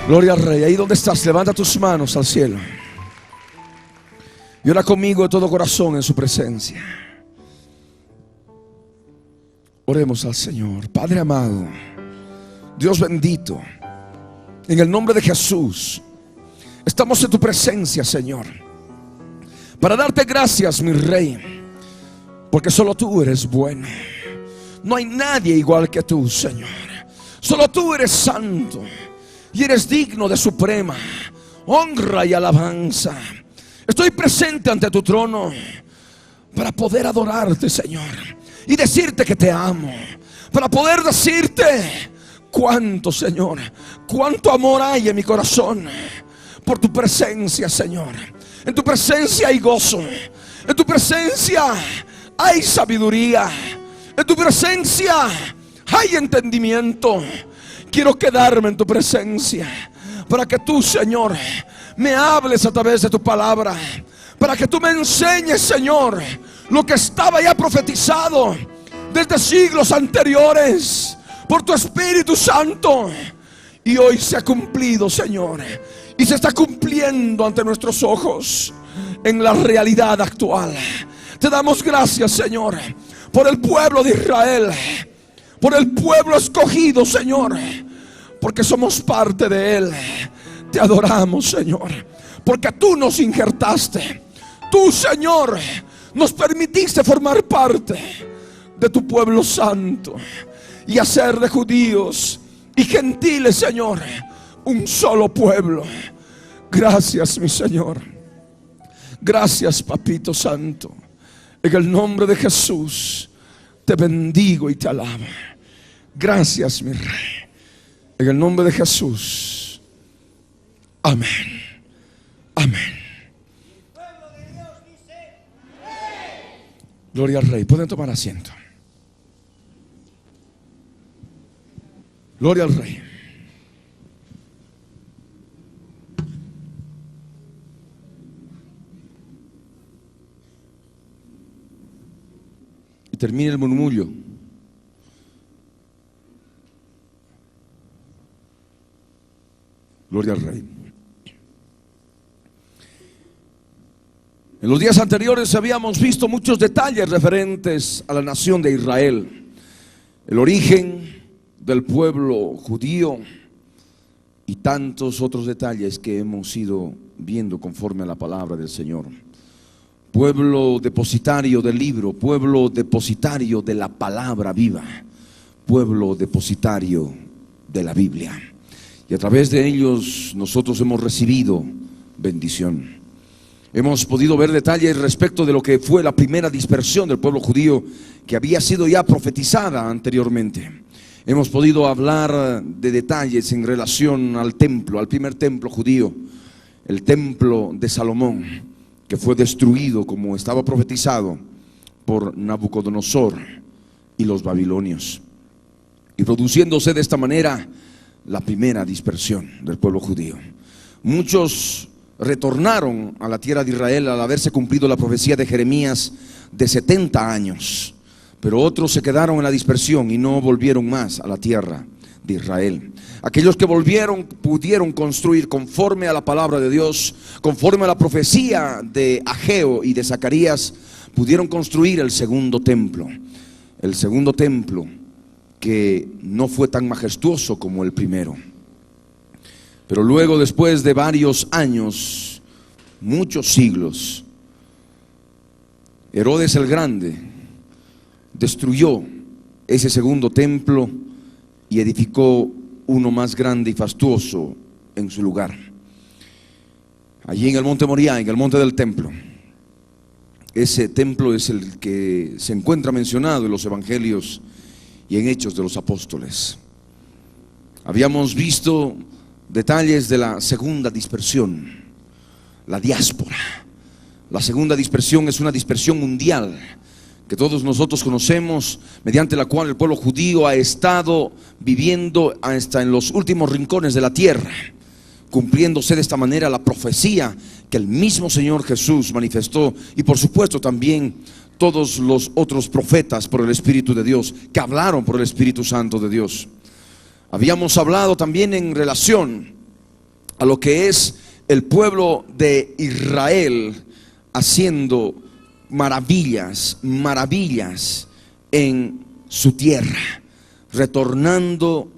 Gloria al Rey. Ahí donde estás, levanta tus manos al cielo y ora conmigo de todo corazón en su presencia. Oremos al Señor. Padre amado, Dios bendito, en el nombre de Jesús, estamos en tu presencia, Señor, para darte gracias, mi Rey, porque solo tú eres bueno. No hay nadie igual que tú, Señor. Solo tú eres santo y eres digno de suprema honra y alabanza. Estoy presente ante tu trono para poder adorarte, Señor, y decirte que te amo, para poder decirte cuánto, Señor, cuánto amor hay en mi corazón por tu presencia, Señor. En tu presencia hay gozo, en tu presencia hay sabiduría, en tu presencia hay entendimiento. Quiero quedarme en tu presencia para que tú, Señor, me hables a través de tu palabra, para que tú me enseñes, Señor, lo que estaba ya profetizado desde siglos anteriores por tu Espíritu Santo, y hoy se ha cumplido, Señor, y se está cumpliendo ante nuestros ojos en la realidad actual. Te damos gracias, Señor, por el pueblo de Israel, por el pueblo escogido, Señor, porque somos parte de él. Te adoramos, Señor, porque tú nos injertaste. Tú, Señor, nos permitiste formar parte de tu pueblo santo y hacer de judíos y gentiles, Señor, un solo pueblo. Gracias, mi Señor. Gracias, Papito Santo. En el nombre de Jesús te bendigo y te alabo. Gracias, mi Rey. En el nombre de Jesús. Amén. Amén. Gloria al Rey. Pueden tomar asiento. Gloria al Rey. Y termina el murmullo. Gloria al Rey. En los días anteriores habíamos visto muchos detalles referentes a la nación de Israel, el origen del pueblo judío y tantos otros detalles que hemos ido viendo conforme a la palabra del Señor. Pueblo depositario del libro, pueblo depositario de la palabra viva, pueblo depositario de la Biblia. Y a través de ellos nosotros hemos recibido bendición. Hemos podido ver detalles respecto de lo que fue la primera dispersión del pueblo judío, que había sido ya profetizada anteriormente. Hemos podido hablar de detalles en relación al templo, al primer templo judío, el templo de Salomón, que fue destruido como estaba profetizado por Nabucodonosor y los babilonios, y produciéndose de esta manera la primera dispersión del pueblo judío. Muchos retornaron a la tierra de Israel al haberse cumplido la profecía de Jeremías de 70 años, pero otros se quedaron en la dispersión y no volvieron más a la tierra de Israel. Aquellos que volvieron pudieron construir conforme a la palabra de Dios, conforme a la profecía de Ageo y de Zacarías, pudieron construir el segundo templo. El segundo templo que no fue tan majestuoso como el primero. Pero luego, después de varios años, muchos siglos, Herodes el Grande destruyó ese segundo templo y edificó uno más grande y fastuoso en su lugar, allí en el monte Moriah, en el monte del templo. Ese templo es el que se encuentra mencionado en los evangelios y en Hechos de los Apóstoles. Habíamos visto detalles de la segunda dispersión, la diáspora. La segunda dispersión es una dispersión mundial que todos nosotros conocemos, mediante la cual el pueblo judío ha estado viviendo hasta en los últimos rincones de la tierra, cumpliéndose de esta manera la profecía que el mismo Señor Jesús manifestó, y por supuesto también todos los otros profetas por el Espíritu de Dios, que hablaron por el Espíritu Santo de Dios. Habíamos hablado también en relación a lo que es el pueblo de Israel haciendo maravillas, maravillas en su tierra. Retornando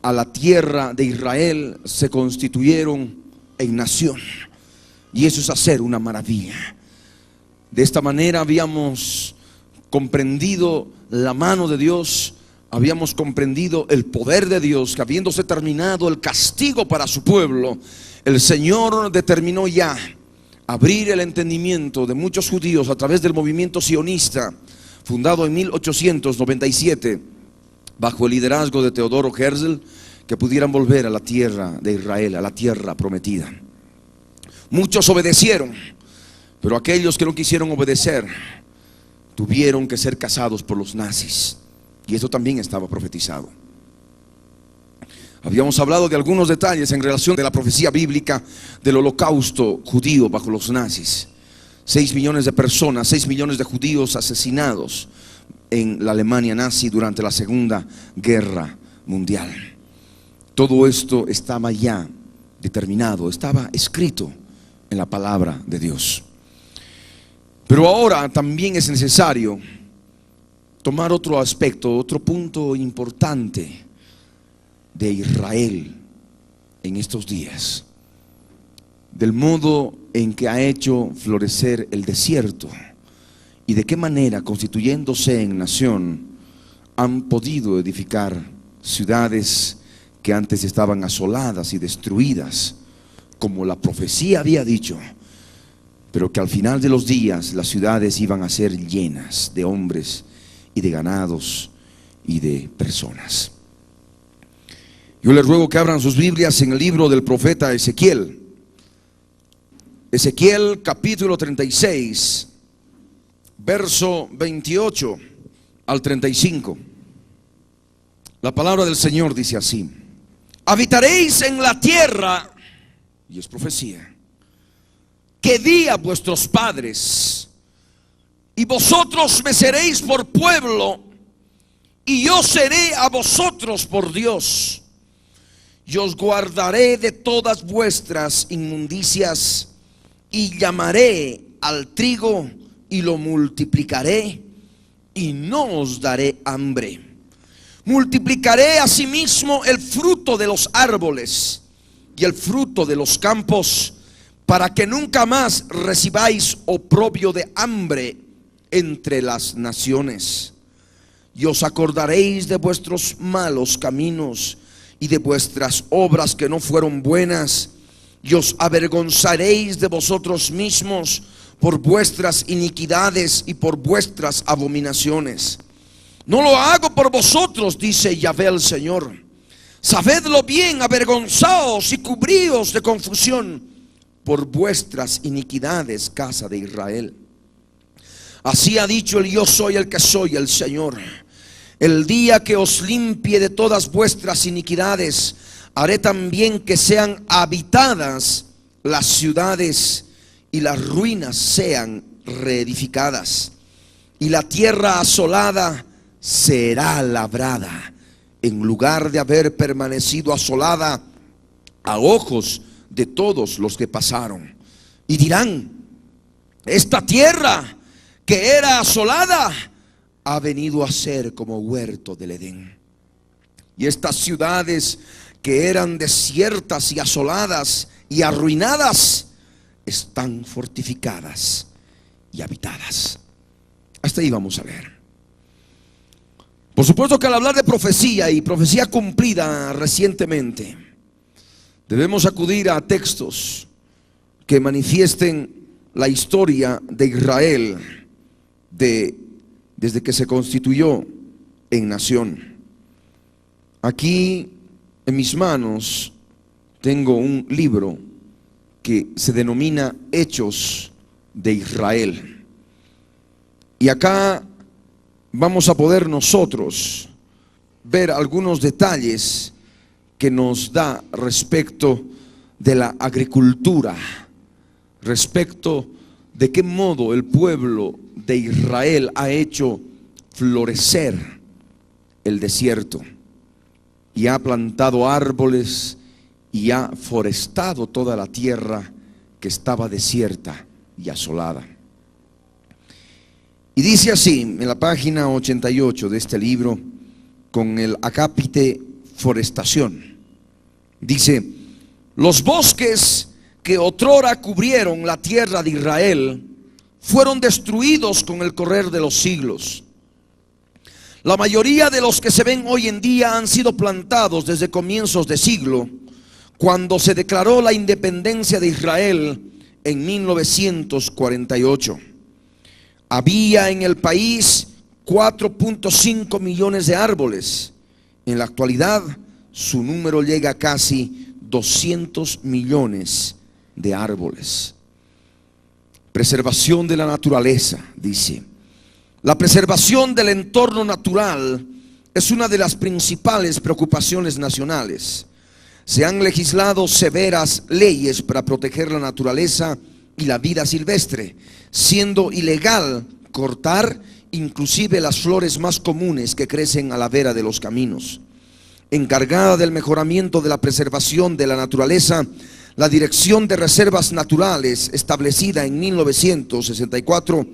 a la tierra de Israel, se constituyeron en nación. Y eso es hacer una maravilla. De esta manera habíamos comprendido la mano de Dios, habíamos comprendido el poder de Dios, que habiéndose terminado el castigo para su pueblo, el Señor determinó ya abrir el entendimiento de muchos judíos a través del movimiento sionista, fundado en 1897, bajo el liderazgo de Teodoro Herzl, que pudieran volver a la tierra de Israel, a la tierra prometida. Muchos obedecieron, pero aquellos que no quisieron obedecer tuvieron que ser cazados por los nazis, y eso también estaba profetizado. Habíamos hablado de algunos detalles en relación de la profecía bíblica del holocausto judío bajo los nazis. 6 millones de personas, 6 millones de judíos asesinados en la Alemania nazi durante la Segunda Guerra Mundial. Todo esto estaba ya determinado, estaba escrito en la palabra de Dios. Pero ahora también es necesario tomar otro aspecto, otro punto importante de Israel en estos días, del modo en que ha hecho florecer el desierto y de qué manera, constituyéndose en nación, han podido edificar ciudades que antes estaban asoladas y destruidas, como la profecía había dicho, pero que al final de los días las ciudades iban a ser llenas de hombres y de ganados y de personas. Yo les ruego que abran sus Biblias en el libro del profeta Ezequiel. Ezequiel capítulo 36, verso 28 al 35. La palabra del Señor dice así: habitaréis en la tierra, y es profecía, que di a vuestros padres, y vosotros me seréis por pueblo, y yo seré a vosotros por Dios. Y os guardaré de todas vuestras inmundicias, y llamaré al trigo y lo multiplicaré, y no os daré hambre. Multiplicaré asimismo el fruto de los árboles y el fruto de los campos, para que nunca más recibáis oprobio de hambre entre las naciones. Y os acordaréis de vuestros malos caminos y de vuestras obras que no fueron buenas, y os avergonzaréis de vosotros mismos por vuestras iniquidades y por vuestras abominaciones. No lo hago por vosotros, dice Yahvé el Señor. Sabedlo bien, avergonzaos y cubríos de confusión por vuestras iniquidades, casa de Israel. Así ha dicho el yo soy el que soy, el Señor. El día que os limpie de todas vuestras iniquidades, haré también que sean habitadas las ciudades y las ruinas sean reedificadas, y la tierra asolada será labrada, en lugar de haber permanecido asolada a ojos de todos los que pasaron. Y dirán: esta tierra que era asolada ha venido a ser como huerto del Edén. Y estas ciudades que eran desiertas y asoladas y arruinadas están fortificadas y habitadas. Hasta ahí vamos a leer. Por supuesto que al hablar de profecía y profecía cumplida recientemente, debemos acudir a textos que manifiesten la historia de Israel desde que se constituyó en nación. Aquí en mis manos tengo un libro que se denomina Hechos de Israel. Y acá vamos a poder nosotros ver algunos detalles que nos da respecto de la agricultura, respecto de qué modo el pueblo de Israel ha hecho florecer el desierto y ha plantado árboles y ha forestado toda la tierra que estaba desierta y asolada. Y dice así en la página 88 de este libro, con el acápite forestación. Dice: los bosques que otrora cubrieron la tierra de Israel fueron destruidos con el correr de los siglos. La mayoría de los que se ven hoy en día han sido plantados desde comienzos de siglo, cuando se declaró la independencia de Israel en 1948. Había en el país 4.5 millones de árboles. En la actualidad su número llega a casi 200 millones de árboles. Preservación de la naturaleza, dice. La preservación del entorno natural es una de las principales preocupaciones nacionales. Se han legislado severas leyes para proteger la naturaleza y la vida silvestre, siendo ilegal cortar inclusive las flores más comunes que crecen a la vera de los caminos. Encargada del mejoramiento de la preservación de la naturaleza, la Dirección de Reservas Naturales, establecida en 1964,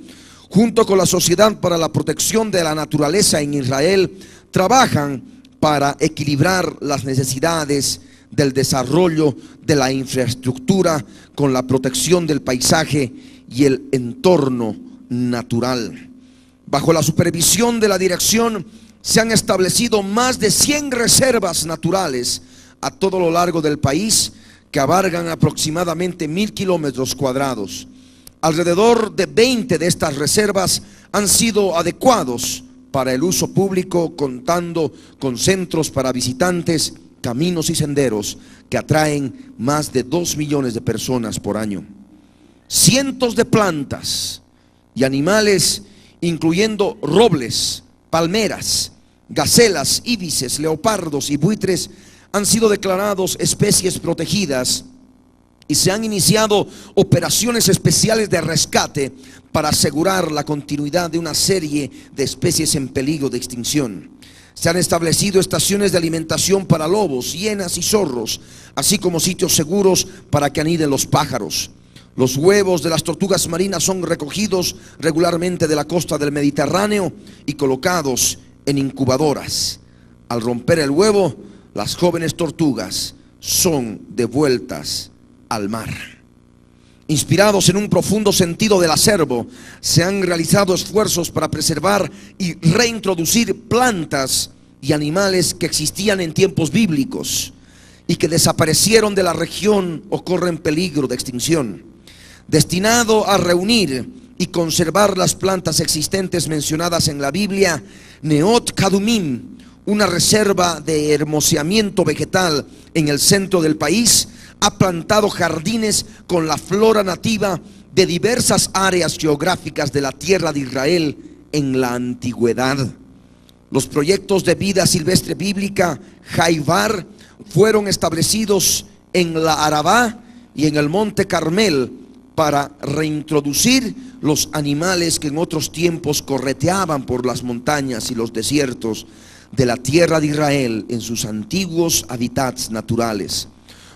junto con la Sociedad para la Protección de la Naturaleza en Israel, trabajan para equilibrar las necesidades del desarrollo de la infraestructura con la protección del paisaje y el entorno natural. Bajo la supervisión de la dirección se han establecido más de 100 reservas naturales a todo lo largo del país, que abarcan aproximadamente 1000 kilómetros cuadrados. Alrededor de 20 de estas reservas han sido adecuados para el uso público, contando con centros para visitantes, caminos y senderos que atraen más de 2 millones de personas por año. Cientos de plantas y animales, incluyendo robles, palmeras, gacelas, íbices, leopardos y buitres, han sido declarados especies protegidas y se han iniciado operaciones especiales de rescate para asegurar la continuidad de una serie de especies en peligro de extinción. Se han establecido estaciones de alimentación para lobos, hienas y zorros, así como sitios seguros para que aniden los pájaros. Los huevos de las tortugas marinas son recogidos regularmente de la costa del Mediterráneo y colocados en incubadoras. Al romper el huevo, las jóvenes tortugas son devueltas al mar. Inspirados en un profundo sentido del acervo, se han realizado esfuerzos para preservar y reintroducir plantas y animales que existían en tiempos bíblicos y que desaparecieron de la región o corren peligro de extinción. Destinado a reunir y conservar las plantas existentes mencionadas en la Biblia, Neot Kadumim, una reserva de hermoseamiento vegetal en el centro del país, ha plantado jardines con la flora nativa de diversas áreas geográficas de la tierra de Israel en la antigüedad. Los proyectos de vida silvestre bíblica Jaibar fueron establecidos en la Arabá y en el Monte Carmel para reintroducir los animales que en otros tiempos correteaban por las montañas y los desiertos de la tierra de Israel en sus antiguos hábitats naturales.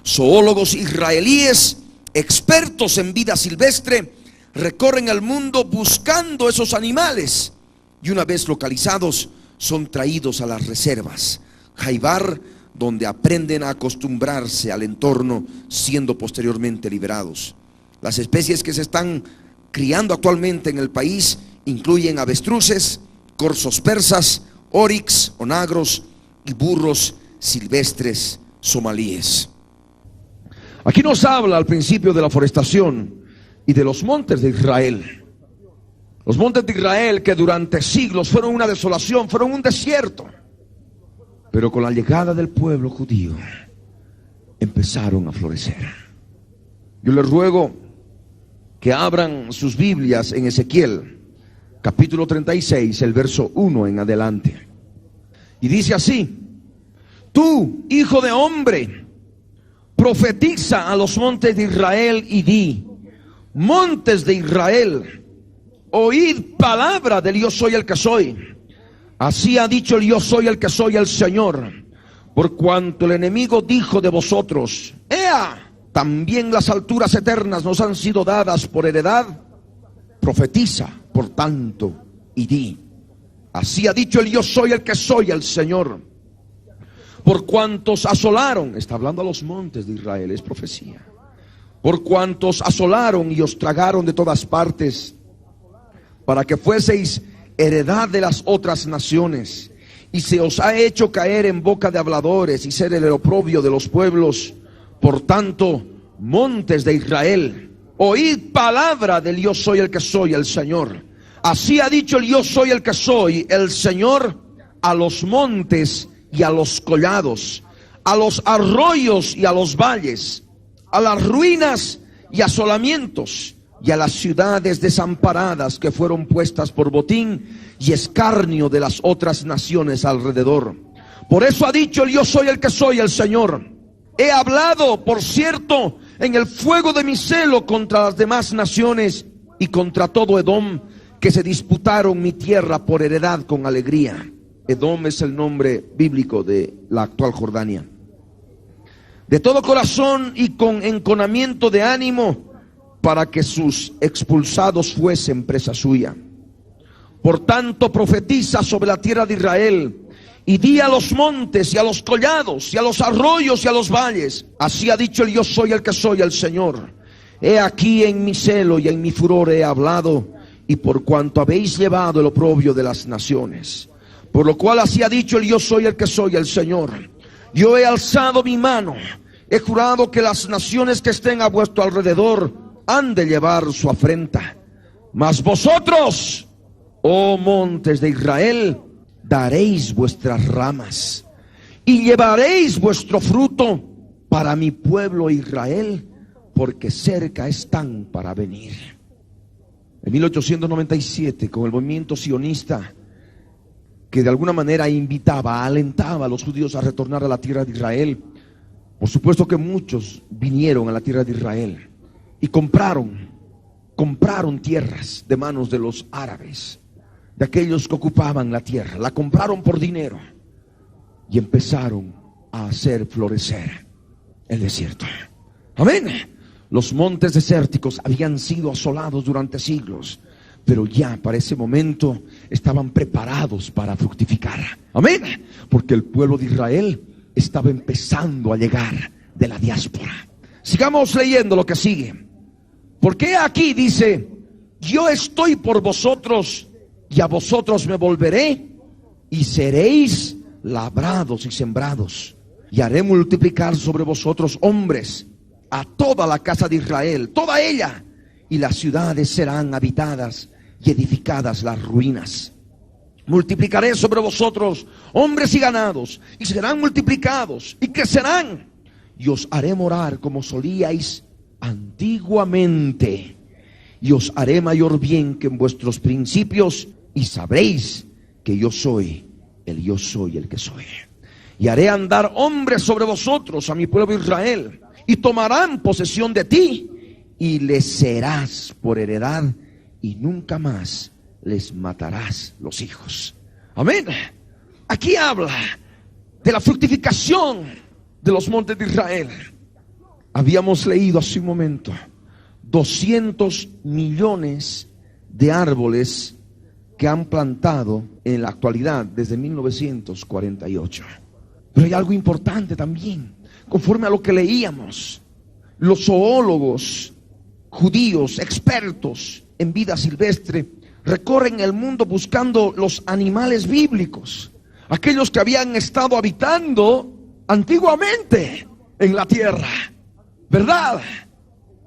Zoólogos israelíes, expertos en vida silvestre, recorren el mundo buscando esos animales y una vez localizados son traídos a las reservas Jaibar, donde aprenden a acostumbrarse al entorno, siendo posteriormente liberados. Las especies que se están criando actualmente en el país incluyen avestruces, corzos persas, oryx, onagros y burros silvestres somalíes. Aquí nos habla al principio de la forestación y de los montes de Israel. Los montes de Israel que durante siglos fueron una desolación, fueron un desierto. Pero con la llegada del pueblo judío empezaron a florecer. Yo les ruego que abran sus Biblias en Ezequiel, capítulo 36, el verso 1 en adelante. Y dice así: tú, hijo de hombre, profetiza a los montes de Israel y di: montes de Israel, oíd palabra del yo soy el que soy. Así ha dicho el yo soy el que soy, el Señor. Por cuanto el enemigo dijo de vosotros: ¡Ea! También las alturas eternas nos han sido dadas por heredad. Profetiza, por tanto, y di: así ha dicho el yo soy el que soy, el Señor. Por cuantos asolaron, está hablando a los montes de Israel, es profecía. Por cuantos asolaron y os tragaron de todas partes, para que fueseis heredad de las otras naciones, y se os ha hecho caer en boca de habladores y ser el oprobio de los pueblos. Por tanto, montes de Israel, oíd palabra del yo soy el que soy, el Señor. Así ha dicho el yo soy el que soy, el Señor, a los montes y a los collados, a los arroyos y a los valles, a las ruinas y asolamientos, y a las ciudades desamparadas que fueron puestas por botín y escarnio de las otras naciones alrededor. Por eso ha dicho el yo soy el que soy, el Señor: he hablado, por cierto, en el fuego de mi celo contra las demás naciones y contra todo Edom, que se disputaron mi tierra por heredad con alegría. Edom es el nombre bíblico de la actual Jordania. De todo corazón y con enconamiento de ánimo, para que sus expulsados fuesen presa suya. Por tanto, profetiza sobre la tierra de Israel, y di a los montes y a los collados y a los arroyos y a los valles: así ha dicho el yo soy el que soy, el Señor. He aquí, en mi celo y en mi furor he hablado, y por cuanto habéis llevado el oprobio de las naciones, por lo cual así ha dicho el yo soy el que soy, el Señor. Yo he alzado mi mano, he jurado que las naciones que estén a vuestro alrededor han de llevar su afrenta. Mas vosotros, oh montes de Israel, daréis vuestras ramas y llevaréis vuestro fruto para mi pueblo Israel, porque cerca están para venir. En 1897, con el movimiento sionista, que de alguna manera invitaba, alentaba a los judíos a retornar a la tierra de Israel, por supuesto que muchos vinieron a la tierra de Israel y compraron tierras de manos de los árabes, de aquellos que ocupaban la tierra. La compraron por dinero y empezaron a hacer florecer el desierto. Amén. Los montes desérticos habían sido asolados durante siglos, pero ya para ese momento estaban preparados para fructificar. Amén. Porque el pueblo de Israel estaba empezando a llegar de la diáspora. Sigamos leyendo lo que sigue. Porque aquí dice: yo estoy por vosotros, y a vosotros me volveré, y seréis labrados y sembrados, y haré multiplicar sobre vosotros hombres, a toda la casa de Israel, toda ella, y las ciudades serán habitadas y edificadas las ruinas. Multiplicaré sobre vosotros hombres y ganados, y serán multiplicados y crecerán, y os haré morar como solíais antiguamente, y os haré mayor bien que en vuestros principios, y sabréis que yo soy el que soy. Y haré andar hombres sobre vosotros, a mi pueblo Israel, y tomarán posesión de ti, y les serás por heredad, y nunca más les matarás los hijos. Amén. Aquí habla de la fructificación de los montes de Israel. Habíamos leído hace un momento 200 millones de árboles que han plantado en la actualidad desde 1948. Pero hay algo importante también, conforme a lo que leíamos. Los zoólogos judíos, expertos en vida silvestre, recorren el mundo buscando los animales bíblicos, aquellos que habían estado habitando antiguamente en la tierra, ¿verdad?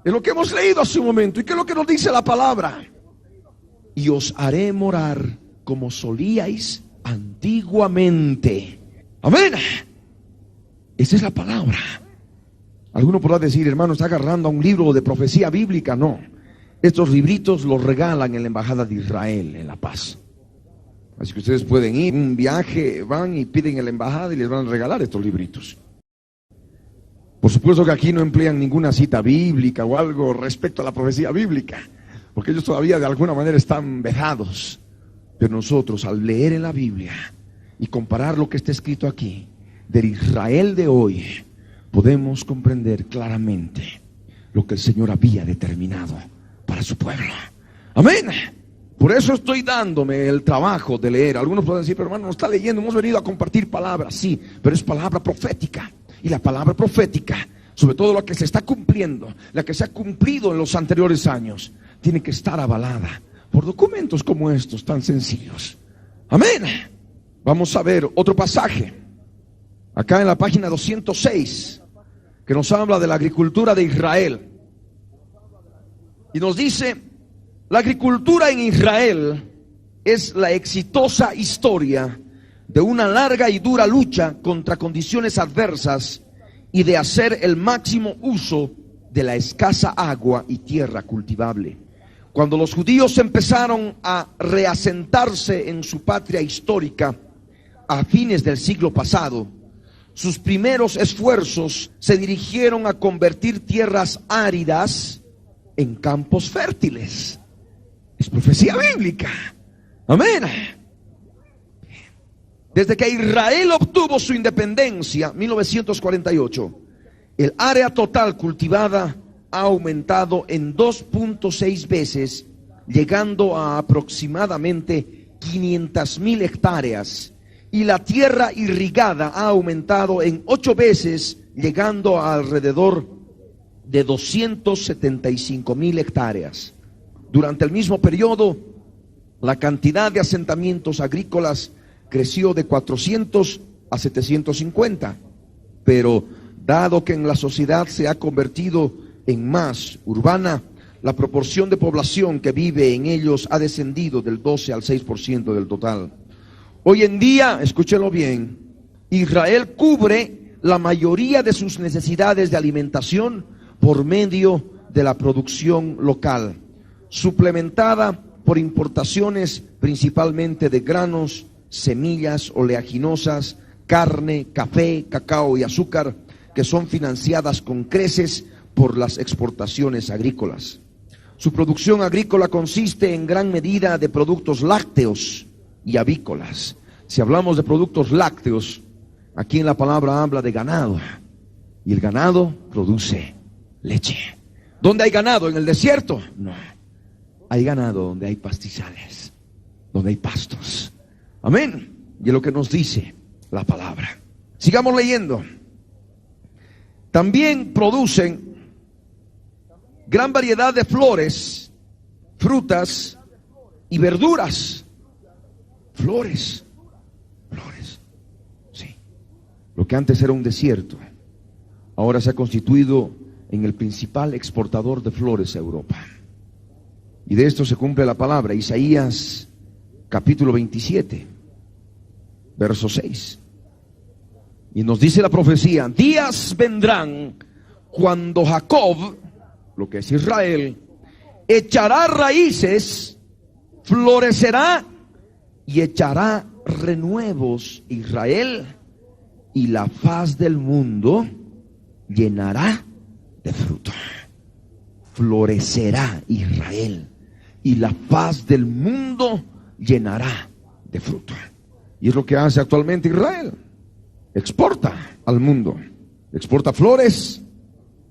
Es lo que hemos leído hace un momento. ¿Y qué es lo que nos dice la palabra? Y os haré morar como solíais antiguamente. Amén. Esa es la palabra. Alguno podrá decir: hermano, está agarrando a un libro de profecía bíblica. No, estos libritos los regalan en la embajada de Israel en La Paz. Así que ustedes pueden ir, un viaje, van y piden en la embajada y les van a regalar estos libritos. Por supuesto que aquí no emplean ninguna cita bíblica o algo respecto a la profecía bíblica, porque ellos todavía de alguna manera están vejados. Pero nosotros, al leer en la Biblia y comparar lo que está escrito aquí, del Israel de hoy, podemos comprender claramente lo que el Señor había determinado para su pueblo. Amén. Por eso estoy dándome el trabajo de leer. Algunos pueden decir, pero hermano, no está leyendo, hemos venido a compartir palabras. Sí, pero es palabra profética. Y la palabra profética, sobre todo la que se está cumpliendo, la que se ha cumplido en los anteriores años, tiene que estar avalada por documentos como estos, tan sencillos. Amén. Vamos a ver otro pasaje, acá en la página 206, que nos habla de la agricultura de Israel. Y nos dice: la agricultura en Israel es la exitosa historia de una larga y dura lucha contra condiciones adversas y de hacer el máximo uso de la escasa agua y tierra cultivable. Cuando los judíos empezaron a reasentarse en su patria histórica a fines del siglo pasado, sus primeros esfuerzos se dirigieron a convertir tierras áridas en campos fértiles. Es profecía bíblica. Amén. Desde que Israel obtuvo su independencia, 1948, el área total cultivada ha aumentado en 2.6 veces, llegando a aproximadamente 500,000 hectáreas. Y la tierra irrigada ha aumentado en 8 veces, llegando a alrededor de 275,000 hectáreas. Durante el mismo periodo, la cantidad de asentamientos agrícolas creció de 400 a 750, pero dado que en la sociedad se ha convertido en más urbana, la proporción de población que vive en ellos ha descendido del 12 al 6% del total. Hoy en día, escúchelo bien, Israel cubre la mayoría de sus necesidades de alimentación por medio de la producción local, suplementada por importaciones principalmente de granos, semillas oleaginosas, carne, café, cacao y azúcar, que son financiadas con creces por las exportaciones agrícolas. Su producción agrícola consiste en gran medida de productos lácteos y avícolas. Si hablamos de productos lácteos, aquí en la palabra habla de ganado, y el ganado produce leche. ¿Dónde hay ganado? ¿En el desierto? No. Hay ganado donde hay pastizales, donde hay pastos. Amén. Y es lo que nos dice la palabra. Sigamos leyendo. También producen gran variedad de flores, frutas y verduras. Flores, sí. Lo que antes era un desierto, ahora se ha constituido en el principal exportador de flores a Europa. Y de esto se cumple la palabra, Isaías capítulo 27, verso 6. Y nos dice la profecía: días vendrán cuando Jacob, lo que es Israel, echará raíces, florecerá y echará renuevos Israel, y la faz del mundo llenará de fruto. Florecerá Israel y la faz del mundo llenará de fruto. Y es lo que hace actualmente Israel. Exporta al mundo, exporta flores,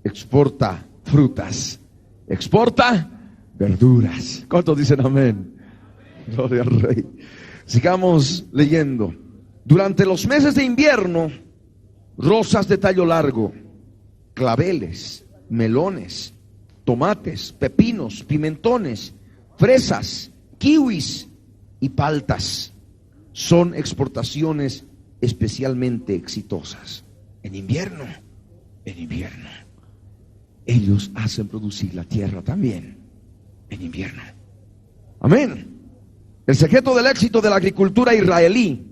exporta frutas, exporta verduras. ¿Cuántos dicen amén? Gloria al Rey. Sigamos leyendo. Durante los meses de invierno, rosas de tallo largo, claveles, melones, tomates, pepinos, pimentones, fresas, kiwis y paltas son exportaciones especialmente exitosas. En invierno, ellos hacen producir la tierra también en invierno. Amén. El secreto del éxito de la agricultura israelí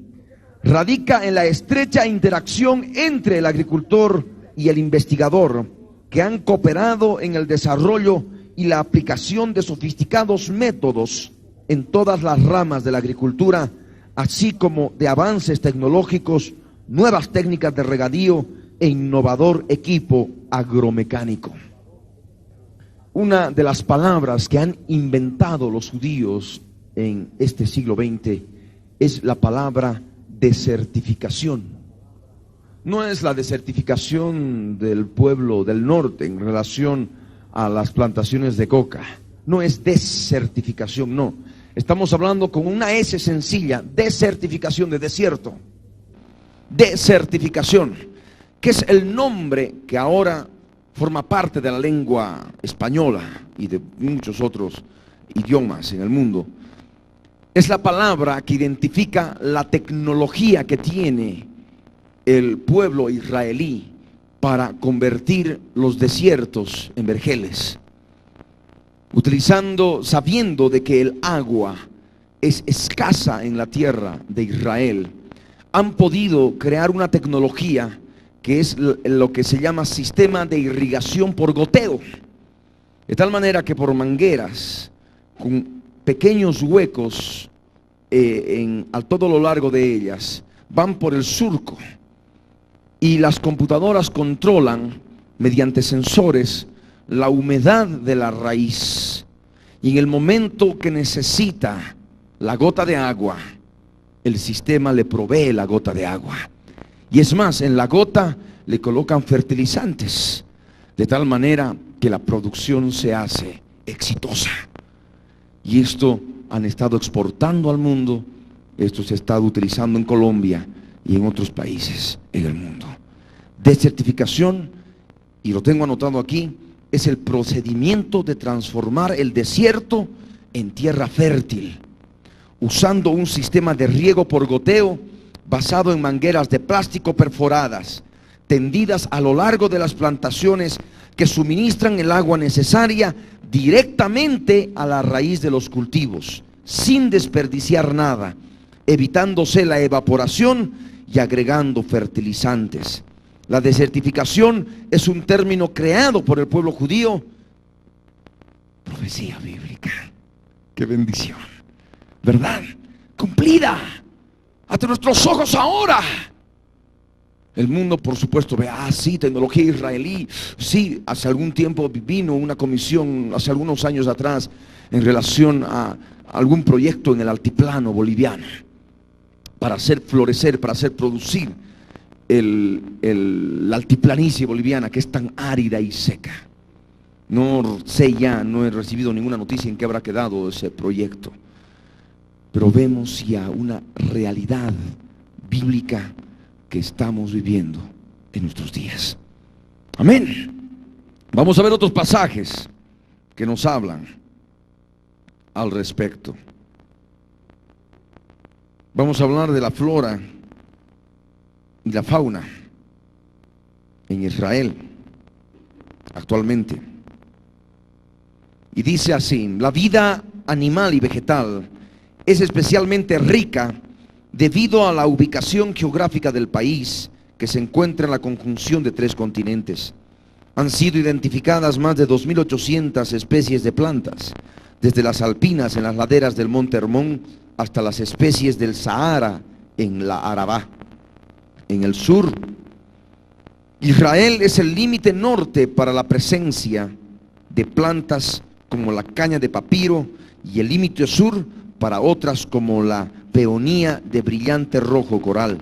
radica en la estrecha interacción entre el agricultor y el investigador, que han cooperado en el desarrollo y la aplicación de sofisticados métodos en todas las ramas de la agricultura, así como de avances tecnológicos, nuevas técnicas de regadío e innovador equipo agromecánico. Una de las palabras que han inventado los judíos en este siglo XX es la palabra desertificación. no es la desertificación del pueblo del norte en relación a las plantaciones de coca. No es desertificación, no. Estamos hablando con una S sencilla, desertificación de desierto. Desertificación, que es el nombre que ahora forma parte de la lengua española y de muchos otros idiomas en el mundo. Es la palabra que identifica la tecnología que tiene el pueblo israelí para convertir los desiertos en vergeles, sabiendo de que el agua es escasa en la tierra de Israel. Han podido crear una tecnología que es lo que se llama sistema de irrigación por goteo, de tal manera que por mangueras con pequeños huecos a todo lo largo de ellas van por el surco, y las computadoras controlan mediante sensores la humedad de la raíz, y en el momento que necesita la gota de agua, el sistema le provee la gota de agua. Y es más, en la gota le colocan fertilizantes, de tal manera que la producción se hace exitosa. Y esto han estado exportando al mundo, esto se ha estado utilizando en Colombia y en otros países en el mundo. Desertificación, y lo tengo anotado aquí, es el procedimiento de transformar el desierto en tierra fértil, usando un sistema de riego por goteo basado en mangueras de plástico perforadas, tendidas a lo largo de las plantaciones, que suministran el agua necesaria directamente a la raíz de los cultivos, sin desperdiciar nada, evitándose la evaporación y agregando fertilizantes. La desertificación es un término creado por el pueblo judío. Profecía bíblica. ¡Qué bendición! ¿Verdad? Cumplida ante nuestros ojos ahora. El mundo, por supuesto, ve, sí, tecnología israelí. Sí, hace algún tiempo vino una comisión, hace algunos años atrás, en relación a algún proyecto en el altiplano boliviano, para hacer florecer, para hacer producir la altiplanicie boliviana, que es tan árida y seca. No sé ya, no he recibido ninguna noticia en qué habrá quedado ese proyecto, pero vemos ya una realidad bíblica que estamos viviendo en nuestros días. Amén. Vamos a ver otros pasajes que nos hablan al respecto. Vamos a hablar de la flora y la fauna en Israel actualmente. Y dice así: la vida animal y vegetal es especialmente rica debido a la ubicación geográfica del país, que se encuentra en la conjunción de 3 continentes. Han sido identificadas más de 2.800 especies de plantas, desde las alpinas en las laderas del Monte Hermón hasta las especies del Sahara en la Arabá. En el sur, Israel es el límite norte para la presencia de plantas como la caña de papiro, y el límite sur para otras como la peonía de brillante rojo coral.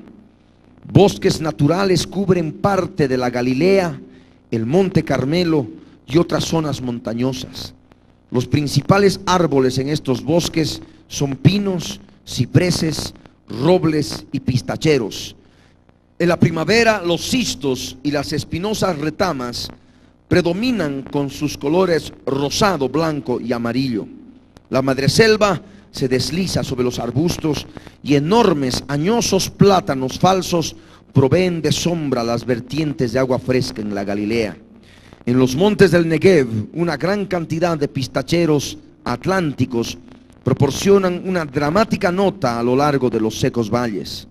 Bosques naturales cubren parte de la Galilea, el Monte Carmelo y otras zonas montañosas. Los principales árboles en estos bosques son pinos, cipreses, robles y pistacheros. En la primavera, los cistos y las espinosas retamas predominan con sus colores rosado, blanco y amarillo. La madreselva se desliza sobre los arbustos, y enormes añosos plátanos falsos proveen de sombra las vertientes de agua fresca en la Galilea. En los montes del Negev, una gran cantidad de pistacheros atlánticos proporcionan una dramática nota a lo largo de los secos valles.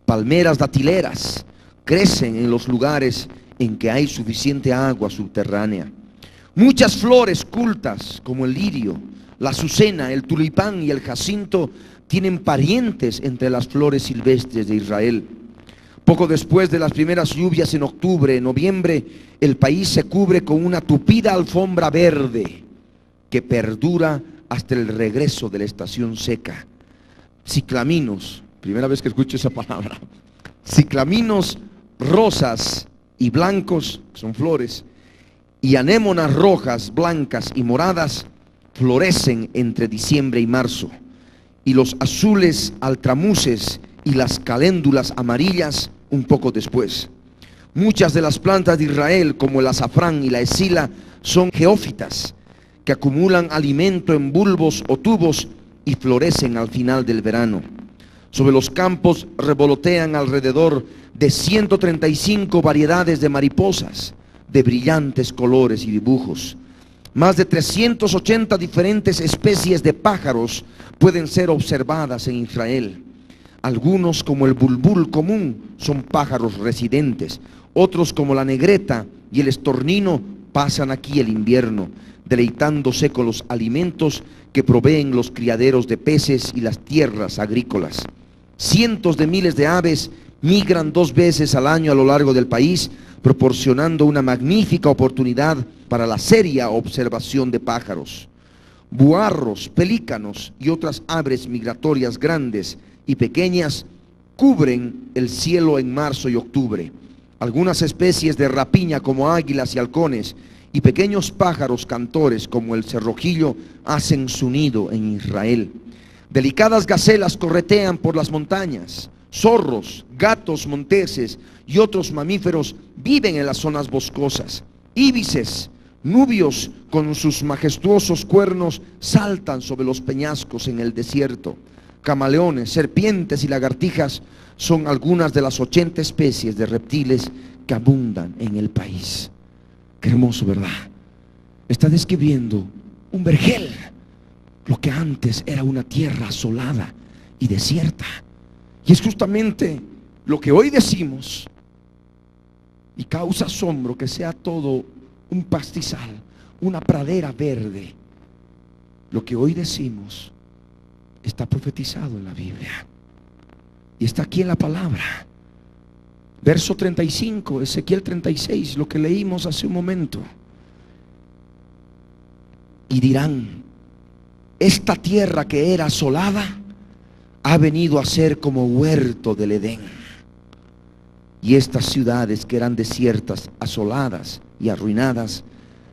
Palmeras datileras crecen en los lugares en que hay suficiente agua subterránea. Muchas flores cultas, como el lirio, la azucena, el tulipán y el jacinto, tienen parientes entre las flores silvestres de Israel. Poco después de las primeras lluvias en octubre, noviembre, el país se cubre con una tupida alfombra verde que perdura hasta el regreso de la estación seca. Ciclaminos, primera vez que escucho esa palabra. Ciclaminos rosas y blancos, son flores, y anémonas rojas, blancas y moradas florecen entre diciembre y marzo, y los azules altramuces y las caléndulas amarillas un poco después. Muchas de las plantas de Israel, como el azafrán y la escila, son geófitas, que acumulan alimento en bulbos o tubos y florecen al final del verano. Sobre los campos revolotean alrededor de 135 variedades de mariposas, de brillantes colores y dibujos. Más de 380 diferentes especies de pájaros pueden ser observadas en Israel. Algunos, como el bulbul común, son pájaros residentes. Otros, como la negreta y el estornino, pasan aquí el invierno, deleitándose con los alimentos que proveen los criaderos de peces y las tierras agrícolas. Cientos de miles de aves migran 2 veces al año a lo largo del país, proporcionando una magnífica oportunidad para la seria observación de pájaros. Buarros, pelícanos y otras aves migratorias grandes y pequeñas cubren el cielo en marzo y octubre. Algunas especies de rapiña, como águilas y halcones, y pequeños pájaros cantores como el cerrojillo hacen su nido en Israel. Delicadas gacelas corretean por las montañas. Zorros, gatos monteses y otros mamíferos viven en las zonas boscosas. Íbices, nubios con sus majestuosos cuernos saltan sobre los peñascos en el desierto. Camaleones, serpientes y lagartijas son algunas de las 80 especies de reptiles que abundan en el país. Qué hermoso, ¿verdad? Está describiendo un vergel, lo que antes era una tierra asolada y desierta. Y es justamente lo que hoy decimos, y causa asombro que sea todo un pastizal, una pradera verde. Lo que hoy decimos está profetizado en la Biblia y está aquí en la palabra. Verso 35, Ezequiel 36, lo que leímos hace un momento. Y dirán: esta tierra que era asolada ha venido a ser como huerto del Edén. Y estas ciudades que eran desiertas, asoladas y arruinadas,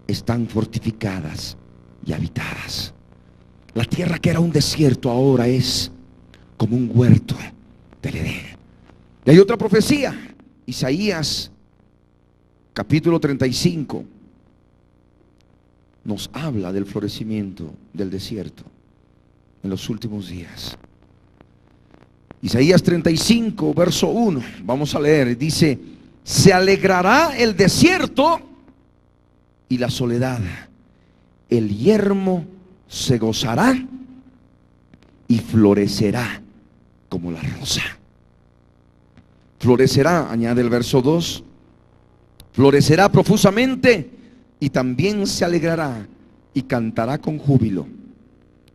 están fortificadas y habitadas. La tierra que era un desierto ahora es como un huerto del Edén. Y hay otra profecía, Isaías capítulo 35, nos habla del florecimiento del desierto en los últimos días. Isaías 35, verso 1, vamos a leer, dice: se alegrará el desierto y la soledad, el yermo se gozará y florecerá como la rosa. Florecerá, añade el verso 2, florecerá profusamente y también se alegrará y cantará con júbilo.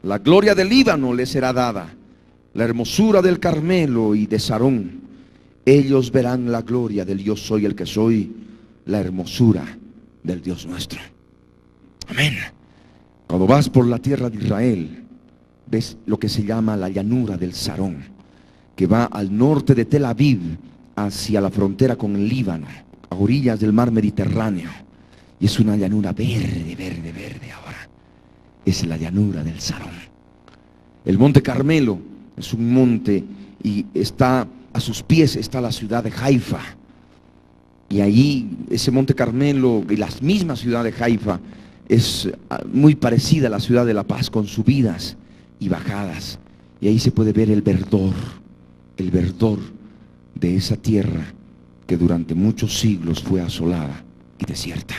La gloria del Líbano le será dada, la hermosura del Carmelo y de Sarón. Ellos verán la gloria del yo soy el que soy, la hermosura del Dios nuestro. Amén. Cuando vas por la tierra de Israel, ves lo que se llama la llanura del Sarón, que va al norte de Tel Aviv, hacia la frontera con el Líbano, a orillas del mar Mediterráneo. Y es una llanura verde, verde, verde ahora. Es la llanura del Sarón. El monte Carmelo es un monte y está a sus pies está la ciudad de Haifa. Y allí ese monte Carmelo y la misma ciudad de Haifa es muy parecida a la ciudad de La Paz, con subidas y bajadas. Y ahí se puede ver el verdor de esa tierra que durante muchos siglos fue asolada y desierta.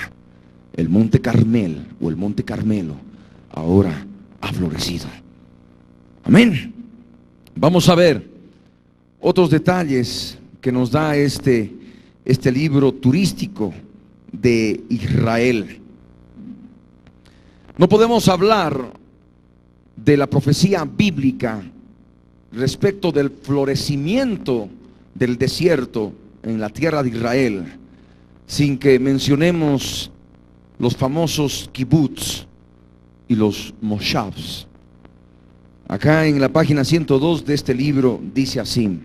El monte Carmel o el monte Carmelo ahora ha florecido. Amén. Vamos a ver otros detalles que nos da este libro turístico de Israel. No podemos hablar de la profecía bíblica respecto del florecimiento del desierto en la tierra de Israel sin que mencionemos los famosos kibbutz y los moshavs. Acá en la página 102 de este libro dice así: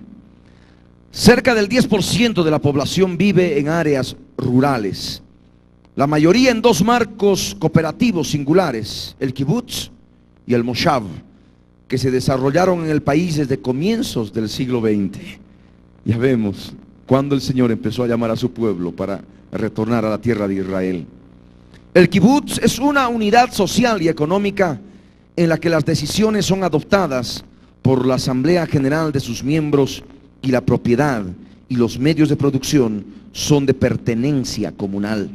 Cerca del 10% de la población vive en áreas rurales, la mayoría en dos marcos cooperativos singulares, el kibutz y el moshav, que se desarrollaron en el país desde comienzos del siglo XX. Ya vemos cuando el Señor empezó a llamar a su pueblo para retornar a la tierra de Israel. El kibutz es una unidad social y económica en la que las decisiones son adoptadas por la Asamblea General de sus miembros y la propiedad y los medios de producción son de pertenencia comunal.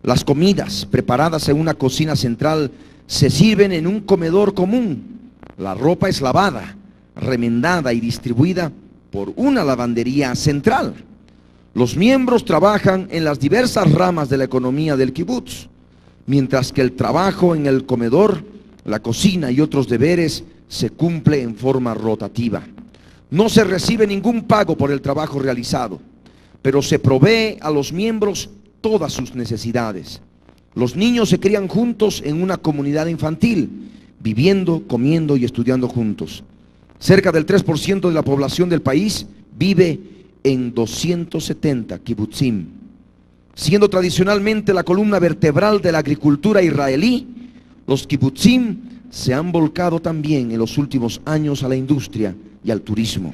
Las comidas preparadas en una cocina central se sirven en un comedor común. La ropa es lavada, remendada y distribuida por una lavandería central. Los miembros trabajan en las diversas ramas de la economía del kibutz, mientras que el trabajo en el comedor, la cocina y otros deberes se cumple en forma rotativa. No se recibe ningún pago por el trabajo realizado, pero se provee a los miembros todas sus necesidades. Los niños se crían juntos en una comunidad infantil, viviendo, comiendo y estudiando juntos. Cerca del 3% de la población del país vive en 270 kibutzim, siendo tradicionalmente la columna vertebral de la agricultura israelí. Los kibutzim se han volcado también en los últimos años a la industria y al turismo.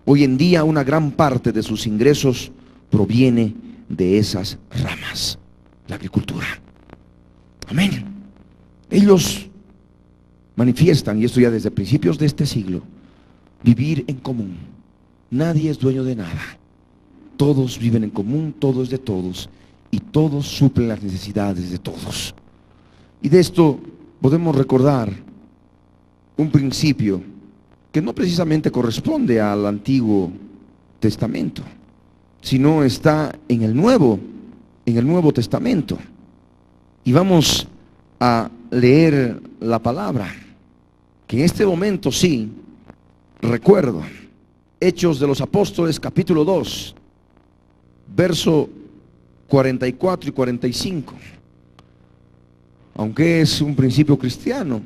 Hoy en día una gran parte de sus ingresos proviene de esas ramas, la agricultura. Amén. Ellos manifiestan, y esto ya desde principios de este siglo, vivir en común. Nadie es dueño de nada. Todos viven en común, todo es de todos, y todos suplen las necesidades de todos. Y de esto podemos recordar un principio que no precisamente corresponde al Antiguo Testamento, sino está en el Nuevo Testamento. Y vamos a leer la palabra, que en este momento sí recuerdo. Hechos de los Apóstoles, capítulo 2, verso 44 y 45. Aunque es un principio cristiano,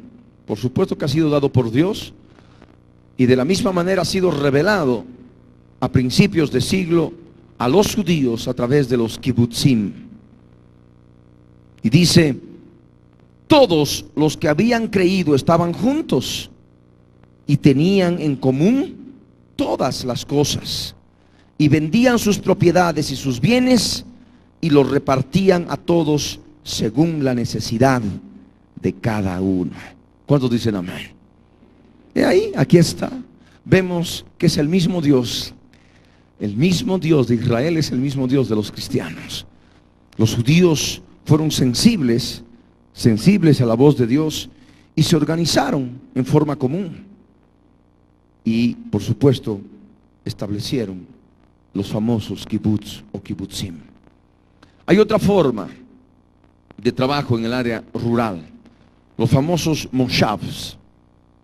por supuesto que ha sido dado por Dios, y de la misma manera ha sido revelado a principios de siglo a los judíos a través de los kibutzim. Y dice: todos los que habían creído estaban juntos y tenían en común todas las cosas, y vendían sus propiedades y sus bienes y los repartían a todos según la necesidad de cada uno. ¿Cuántos dicen amén? Y ahí, aquí está, vemos que es el mismo Dios. El mismo Dios de Israel es el mismo Dios de los cristianos. Los judíos fueron sensibles a la voz de Dios y se organizaron en forma común. Y por supuesto establecieron los famosos kibutz o kibutzim. Hay otra forma de trabajo en el área rural, los famosos moshavs,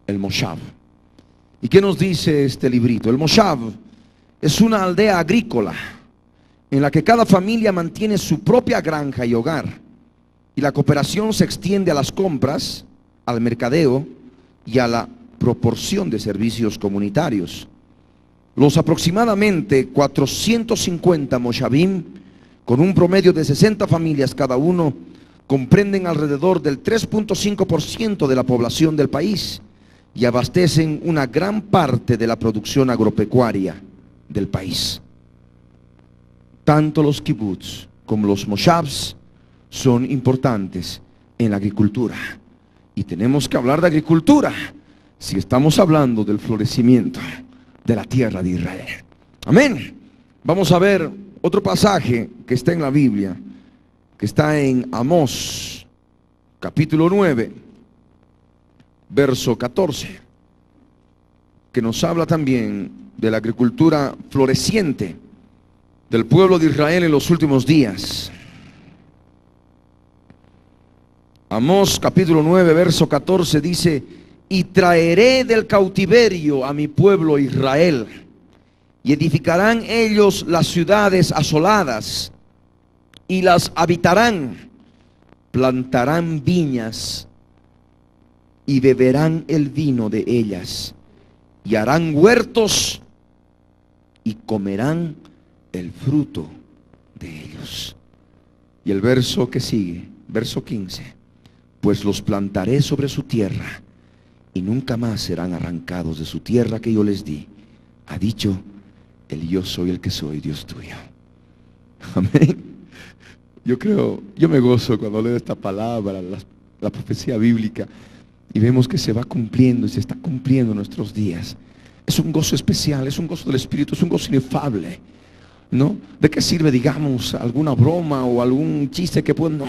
el moshav. ¿Y qué nos dice este librito? El moshav es una aldea agrícola en la que cada familia mantiene su propia granja y hogar, y la cooperación se extiende a las compras, al mercadeo y a la proporción de servicios comunitarios. Los aproximadamente 450 moshavim, con un promedio de 60 familias cada uno, comprenden alrededor del 3.5% de la población del país y abastecen una gran parte de la producción agropecuaria del país. Tanto los kibutz como los moshavs son importantes en la agricultura, y tenemos que hablar de agricultura si estamos hablando del florecimiento de la tierra de Israel. Amén. Vamos a ver otro pasaje que está en la Biblia, que está en Amós, capítulo 9, verso 14, que nos habla también de la agricultura floreciente del pueblo de Israel en los últimos días. Amós capítulo 9, verso 14 dice: y traeré del cautiverio a mi pueblo Israel, y edificarán ellos las ciudades asoladas, y las habitarán, plantarán viñas, y beberán el vino de ellas, y harán huertos, y comerán el fruto de ellos. Y el verso que sigue, verso 15, pues los plantaré sobre su tierra y nunca más serán arrancados de su tierra que yo les di, ha dicho el yo soy el que soy, Dios tuyo. Amén. Yo me gozo cuando leo esta palabra, la profecía bíblica, y vemos que se va cumpliendo y se está cumpliendo en nuestros días. Es un gozo especial, es un gozo del Espíritu, es un gozo inefable, ¿no? ¿De qué sirve, digamos, alguna broma o algún chiste que pueda, no,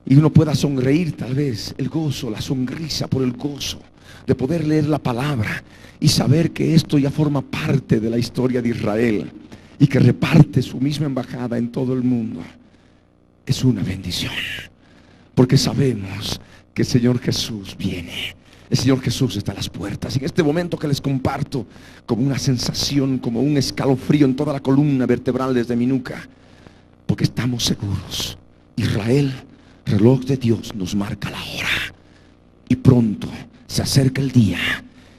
y uno pueda sonreír tal vez? El gozo, la sonrisa por el gozo de poder leer la palabra y saber que esto ya forma parte de la historia de Israel y que reparte su misma embajada en todo el mundo. Es una bendición, porque sabemos que el Señor Jesús viene. El Señor Jesús está a las puertas. Y en este momento que les comparto, como una sensación, como un escalofrío en toda la columna vertebral desde mi nuca, porque estamos seguros. Israel, reloj de Dios, nos marca la hora, y pronto se acerca el día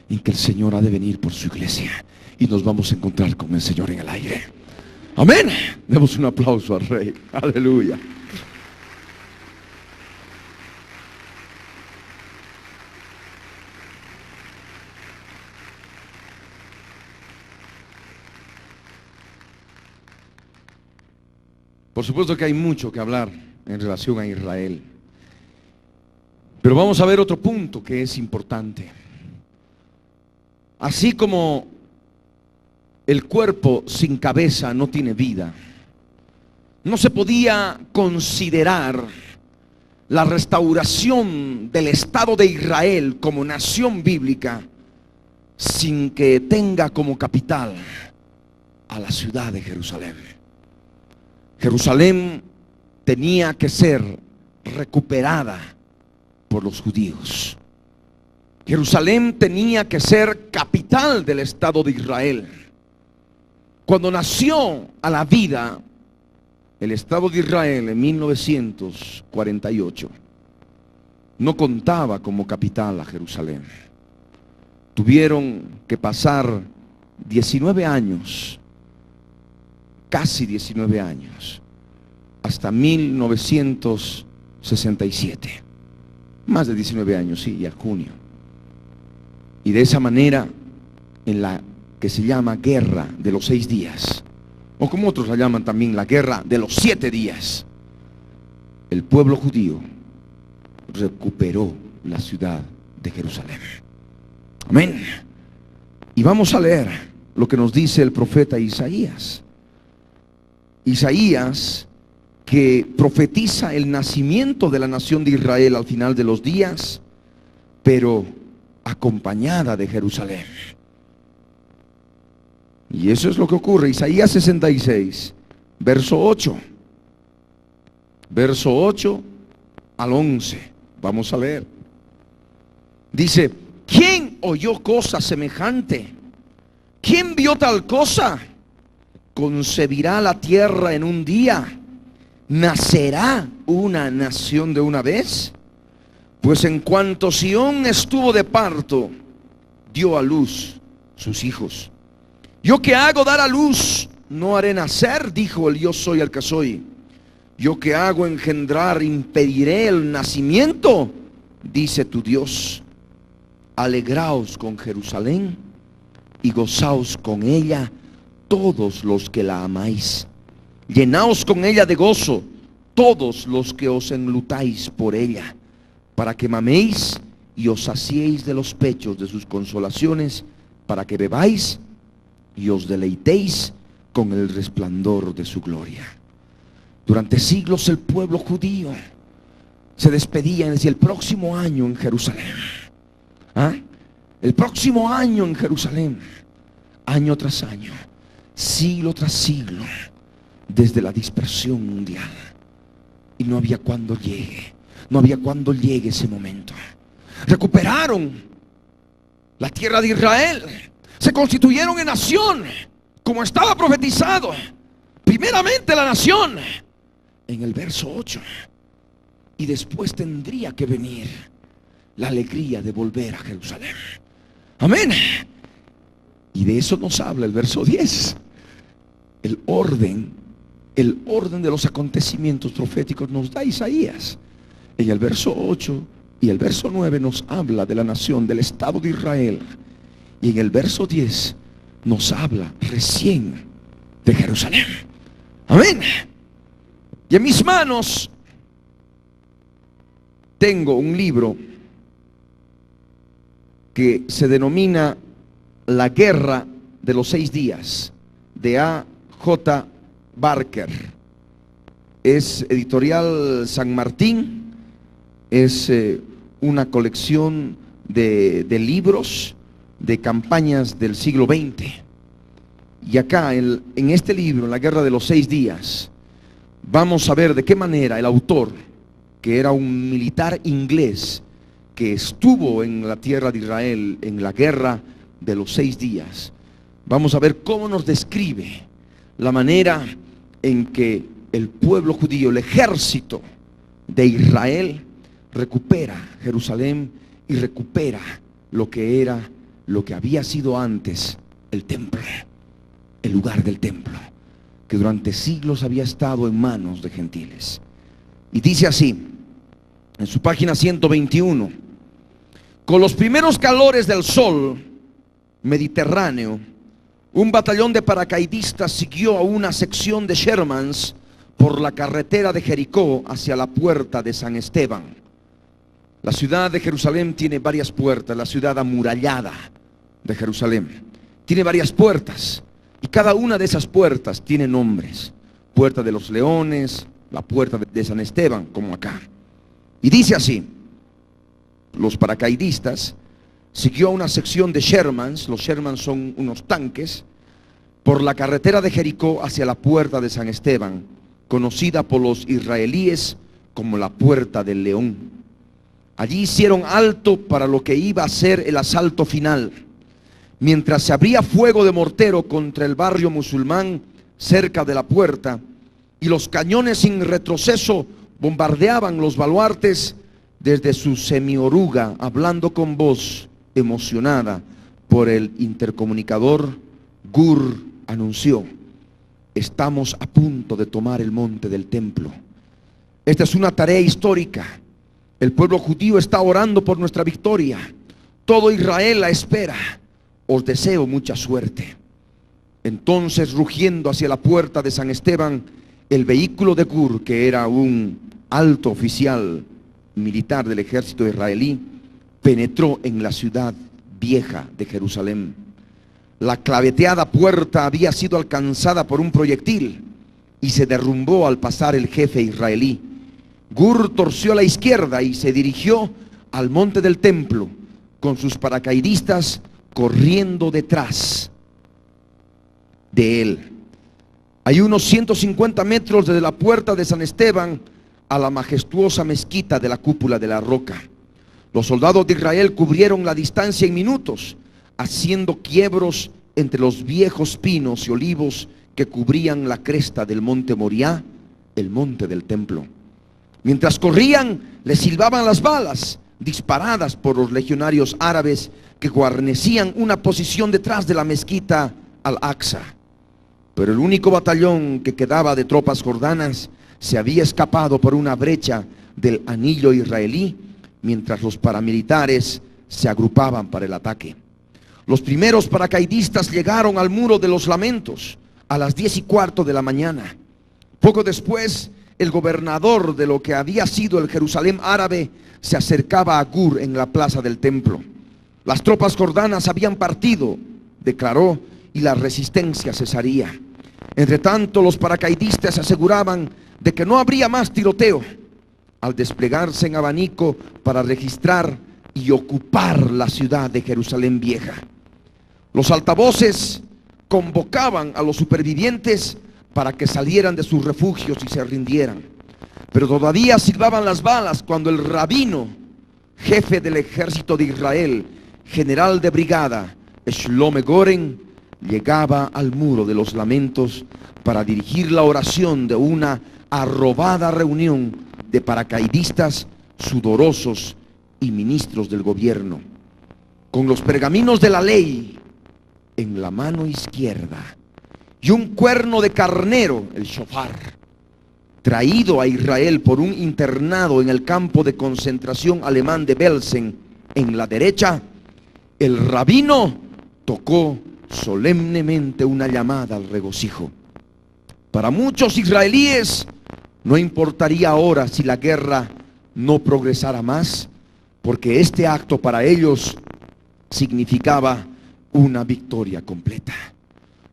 en que el Señor ha de venir por su iglesia y nos vamos a encontrar con el Señor en el aire. Amén. Demos un aplauso al Rey. Aleluya. Por supuesto que hay mucho que hablar en relación a Israel, pero vamos a ver otro punto que es importante. Así como el cuerpo sin cabeza no tiene vida, no se podía considerar la restauración del Estado de Israel como nación bíblica sin que tenga como capital a la ciudad de Jerusalén. Jerusalén tenía que ser recuperada por los judíos. Jerusalén tenía que ser capital del Estado de Israel. Cuando nació a la vida el Estado de Israel en 1948, no contaba como capital a Jerusalén. Tuvieron que pasar 19 años, casi 19 años, hasta 1967. Más de 19 años, sí, y a junio. Y de esa manera, en la que se llama Guerra de los 6 días, o como otros la llaman también, la Guerra de los 7 días, el pueblo judío recuperó la ciudad de Jerusalén. Amén. Y vamos a leer lo que nos dice el profeta Isaías. Isaías, que profetiza el nacimiento de la nación de Israel al final de los días, pero acompañada de Jerusalén. Y eso es lo que ocurre. Isaías 66, verso 8. Verso 8 al 11. Vamos a leer. Dice: ¿quién oyó cosa semejante? ¿Quién vio tal cosa? ¿Concebirá la tierra en un día? ¿Nacerá una nación de una vez? Pues en cuanto Sión estuvo de parto, dio a luz sus hijos. Yo que hago dar a luz, no haré nacer, dijo el yo soy el que soy. Yo que hago engendrar, impediré el nacimiento, dice tu Dios. Alegraos con Jerusalén y gozaos con ella todos los que la amáis. Llenaos con ella de gozo todos los que os enlutáis por ella, para que maméis y os saciéis de los pechos de sus consolaciones, para que bebáis y os deleitéis con el resplandor de su gloria. Durante siglos el pueblo judío se despedía y decía: el próximo año en Jerusalén. El próximo año en Jerusalén. Año tras año, siglo tras siglo, desde la dispersión mundial. Y no había cuando llegue, no había cuando llegue ese momento. Recuperaron la tierra de Israel, se constituyeron en nación, como estaba profetizado. Primeramente la nación, en el verso 8. Y después tendría que venir la alegría de volver a Jerusalén. Amén. Y de eso nos habla el verso 10. El orden de los acontecimientos proféticos nos da Isaías. En el verso 8 y el verso 9 nos habla de la nación, del Estado de Israel. Y en el verso 10 nos habla recién de Jerusalén. Amén. Y en mis manos tengo un libro que se denomina La Guerra de los 6 días, de A.J. Barker. Es editorial San Martín. Es una colección de libros de campañas del siglo XX. Y acá en este libro, en La Guerra de los 6 días, vamos a ver de qué manera el autor, que era un militar inglés que estuvo en la tierra de Israel en la Guerra de los 6 días, vamos a ver cómo nos describe la manera en que el pueblo judío, el ejército de Israel, recupera Jerusalén y recupera lo que había sido antes el templo, el lugar del templo, que durante siglos había estado en manos de gentiles. Y dice así, en su página 121: con los primeros calores del sol mediterráneo, un batallón de paracaidistas siguió a una sección de Shermans por la carretera de Jericó hacia la puerta de San Esteban. La ciudad de Jerusalén tiene varias puertas, la ciudad amurallada de Jerusalén tiene varias puertas, y cada una de esas puertas tiene nombres: puerta de los leones, la puerta de San Esteban, como acá. Y dice así: los paracaidistas siguió a una sección de Shermans, los Shermans son unos tanques, por la carretera de Jericó hacia la puerta de San Esteban, conocida por los israelíes como la puerta del león. Allí hicieron alto para lo que iba a ser el asalto final, mientras se abría fuego de mortero contra el barrio musulmán cerca de la puerta, y los cañones sin retroceso bombardeaban los baluartes. Desde su semioruga, hablando con voz emocionada por el intercomunicador, Gur anunció: estamos a punto de tomar el monte del templo. Esta es una tarea histórica. El pueblo judío está orando por nuestra victoria. Todo Israel la espera. Os deseo mucha suerte. Entonces, rugiendo hacia la puerta de San Esteban, el vehículo de Gur, que era un alto oficial militar del ejército israelí, penetró en la ciudad vieja de Jerusalén. La claveteada puerta había sido alcanzada por un proyectil y se derrumbó al pasar el jefe israelí. Gur torció a la izquierda y se dirigió al monte del templo, con sus paracaidistas corriendo detrás de él. Hay unos 150 metros desde la puerta de San Esteban a la majestuosa mezquita de la cúpula de la roca. Los soldados de Israel cubrieron la distancia en minutos, haciendo quiebros entre los viejos pinos y olivos que cubrían la cresta del monte Moriah, el monte del templo. Mientras corrían, les silbaban las balas disparadas por los legionarios árabes que guarnecían una posición detrás de la mezquita Al-Aqsa. Pero el único batallón que quedaba de tropas jordanas se había escapado por una brecha del anillo israelí, mientras los paramilitares se agrupaban para el ataque. Los primeros paracaidistas llegaron al muro de los lamentos a las 10:15 de la mañana. Poco después, el gobernador de lo que había sido el Jerusalén árabe se acercaba a Gur en la plaza del templo. Las tropas jordanas habían partido, declaró, y la resistencia cesaría. Entre tanto, los paracaidistas aseguraban de que no habría más tiroteo, al desplegarse en abanico para registrar y ocupar la ciudad de Jerusalén vieja. Los altavoces convocaban a los supervivientes para que salieran de sus refugios y se rindieran. Pero todavía silbaban las balas cuando el rabino, jefe del ejército de Israel, general de brigada, Shlomo Goren, llegaba al muro de los lamentos para dirigir la oración de una arrobada reunión de paracaidistas sudorosos y ministros del gobierno. Con los pergaminos de la ley en la mano izquierda, y un cuerno de carnero, el shofar, traído a Israel por un internado en el campo de concentración alemán de Belsen, en la derecha, el rabino tocó solemnemente una llamada al regocijo. Para muchos israelíes no importaría ahora si la guerra no progresara más, porque este acto para ellos significaba una victoria completa.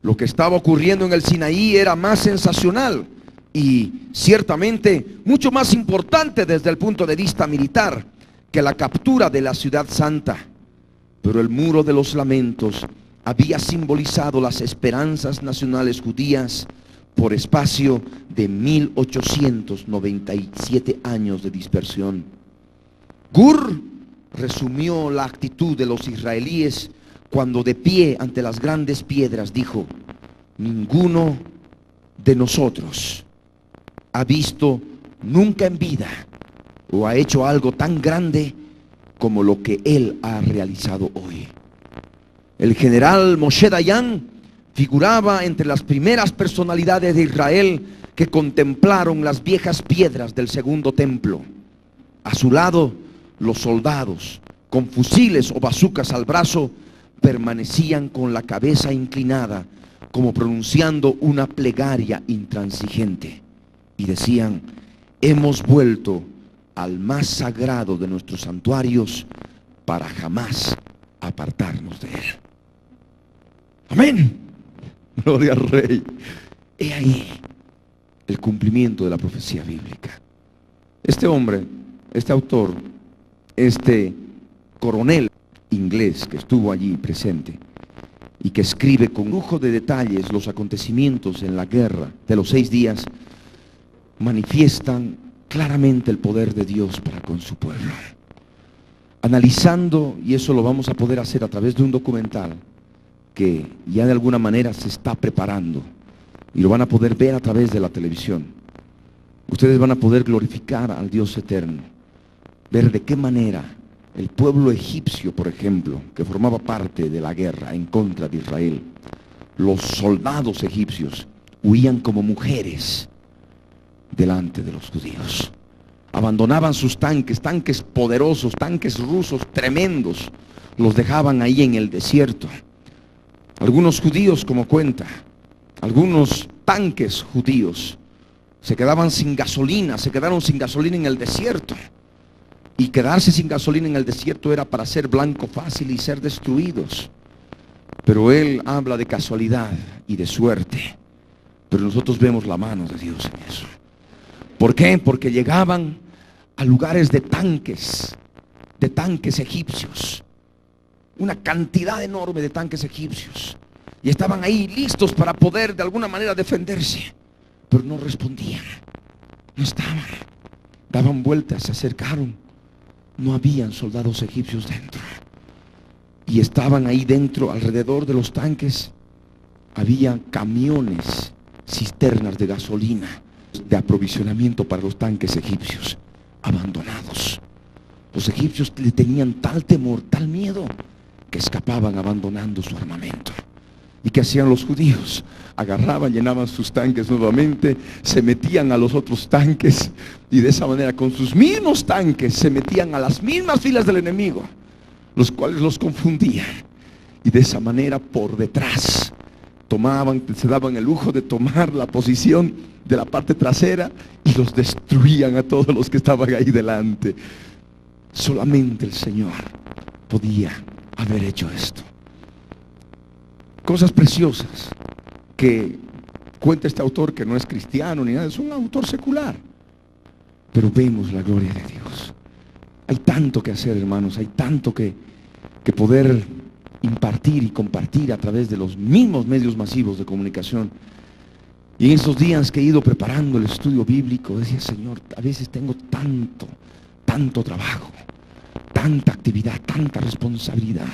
Lo que estaba ocurriendo en el Sinaí era más sensacional y ciertamente mucho más importante desde el punto de vista militar que la captura de la ciudad santa. Pero el muro de los lamentos había simbolizado las esperanzas nacionales judías por espacio de 1897 años de dispersión. Gur resumió la actitud de los israelíes cuando, de pie ante las grandes piedras, dijo: ninguno de nosotros ha visto nunca en vida o ha hecho algo tan grande como lo que él ha realizado hoy. El general Moshe Dayan figuraba entre las primeras personalidades de Israel que contemplaron las viejas piedras del segundo templo. A su lado, los soldados, con fusiles o bazucas al brazo, permanecían con la cabeza inclinada, como pronunciando una plegaria intransigente, y decían: hemos vuelto al más sagrado de nuestros santuarios para jamás apartarnos de él. Amén. Gloria al Rey. He ahí el cumplimiento de la profecía bíblica. Este hombre, este autor, este coronel inglés que estuvo allí presente y que escribe con lujo de detalles los acontecimientos en la guerra de los 6 días, manifiestan claramente el poder de Dios para con su pueblo. Analizando, y eso lo vamos a poder hacer a través de un documental que ya de alguna manera se está preparando y lo van a poder ver a través de la televisión. Ustedes van a poder glorificar al Dios eterno, ver de qué manera el pueblo egipcio, por ejemplo, que formaba parte de la guerra en contra de Israel, los soldados egipcios huían como mujeres delante de los judíos. Abandonaban sus tanques, tanques poderosos, tanques rusos tremendos, los dejaban ahí en el desierto. Algunos judíos, como cuenta, algunos tanques judíos se quedaron sin gasolina en el desierto. Y quedarse sin gasolina en el desierto era para ser blanco fácil y ser destruidos. Pero él habla de casualidad y de suerte. Pero nosotros vemos la mano de Dios en eso. ¿Por qué? Porque llegaban a lugares de tanques egipcios. Una cantidad enorme de tanques egipcios. Y estaban ahí listos para poder de alguna manera defenderse. Pero no respondían. No estaban. Daban vueltas, se acercaron. No habían soldados egipcios dentro. Y estaban ahí dentro, alrededor de los tanques, había camiones, cisternas de gasolina, de aprovisionamiento para los tanques egipcios, abandonados. Los egipcios le tenían tal temor, tal miedo, que escapaban abandonando su armamento. ¿Y qué hacían los judíos? Agarraban, llenaban sus tanques nuevamente, se metían a los otros tanques y de esa manera con sus mismos tanques se metían a las mismas filas del enemigo, los cuales los confundían. Y de esa manera por detrás se daban el lujo de tomar la posición de la parte trasera y los destruían a todos los que estaban ahí delante. Solamente el Señor podía haber hecho esto. Cosas preciosas que cuenta este autor, que no es cristiano ni nada, es un autor secular, pero vemos la gloria de Dios. Hay tanto que hacer, hermanos, hay tanto que poder impartir y compartir a través de los mismos medios masivos de comunicación. Y en esos días que he ido preparando el estudio bíblico, decía: Señor, a veces tengo tanto trabajo, tanta actividad, tanta responsabilidad,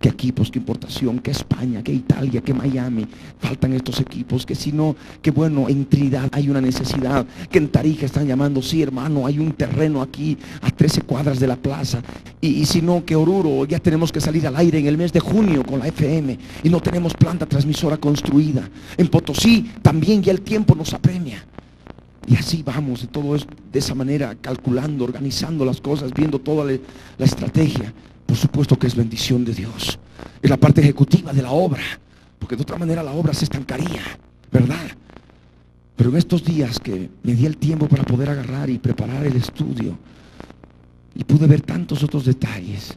que equipos, que importación, que España, que Italia, que Miami, faltan estos equipos, que si no, que bueno, en Trinidad hay una necesidad, que en Tarija están llamando, sí hermano, hay un terreno aquí a 13 cuadras de la plaza, y si no, que Oruro, ya tenemos que salir al aire en el mes de junio con la FM, y no tenemos planta transmisora construida, en Potosí también ya el tiempo nos apremia. Y así vamos, de todo eso, de esa manera, calculando, organizando las cosas, viendo toda la estrategia. Por supuesto que es bendición de Dios. Es la parte ejecutiva de la obra, porque de otra manera la obra se estancaría, ¿verdad? Pero en estos días que me di el tiempo para poder agarrar y preparar el estudio, y pude ver tantos otros detalles,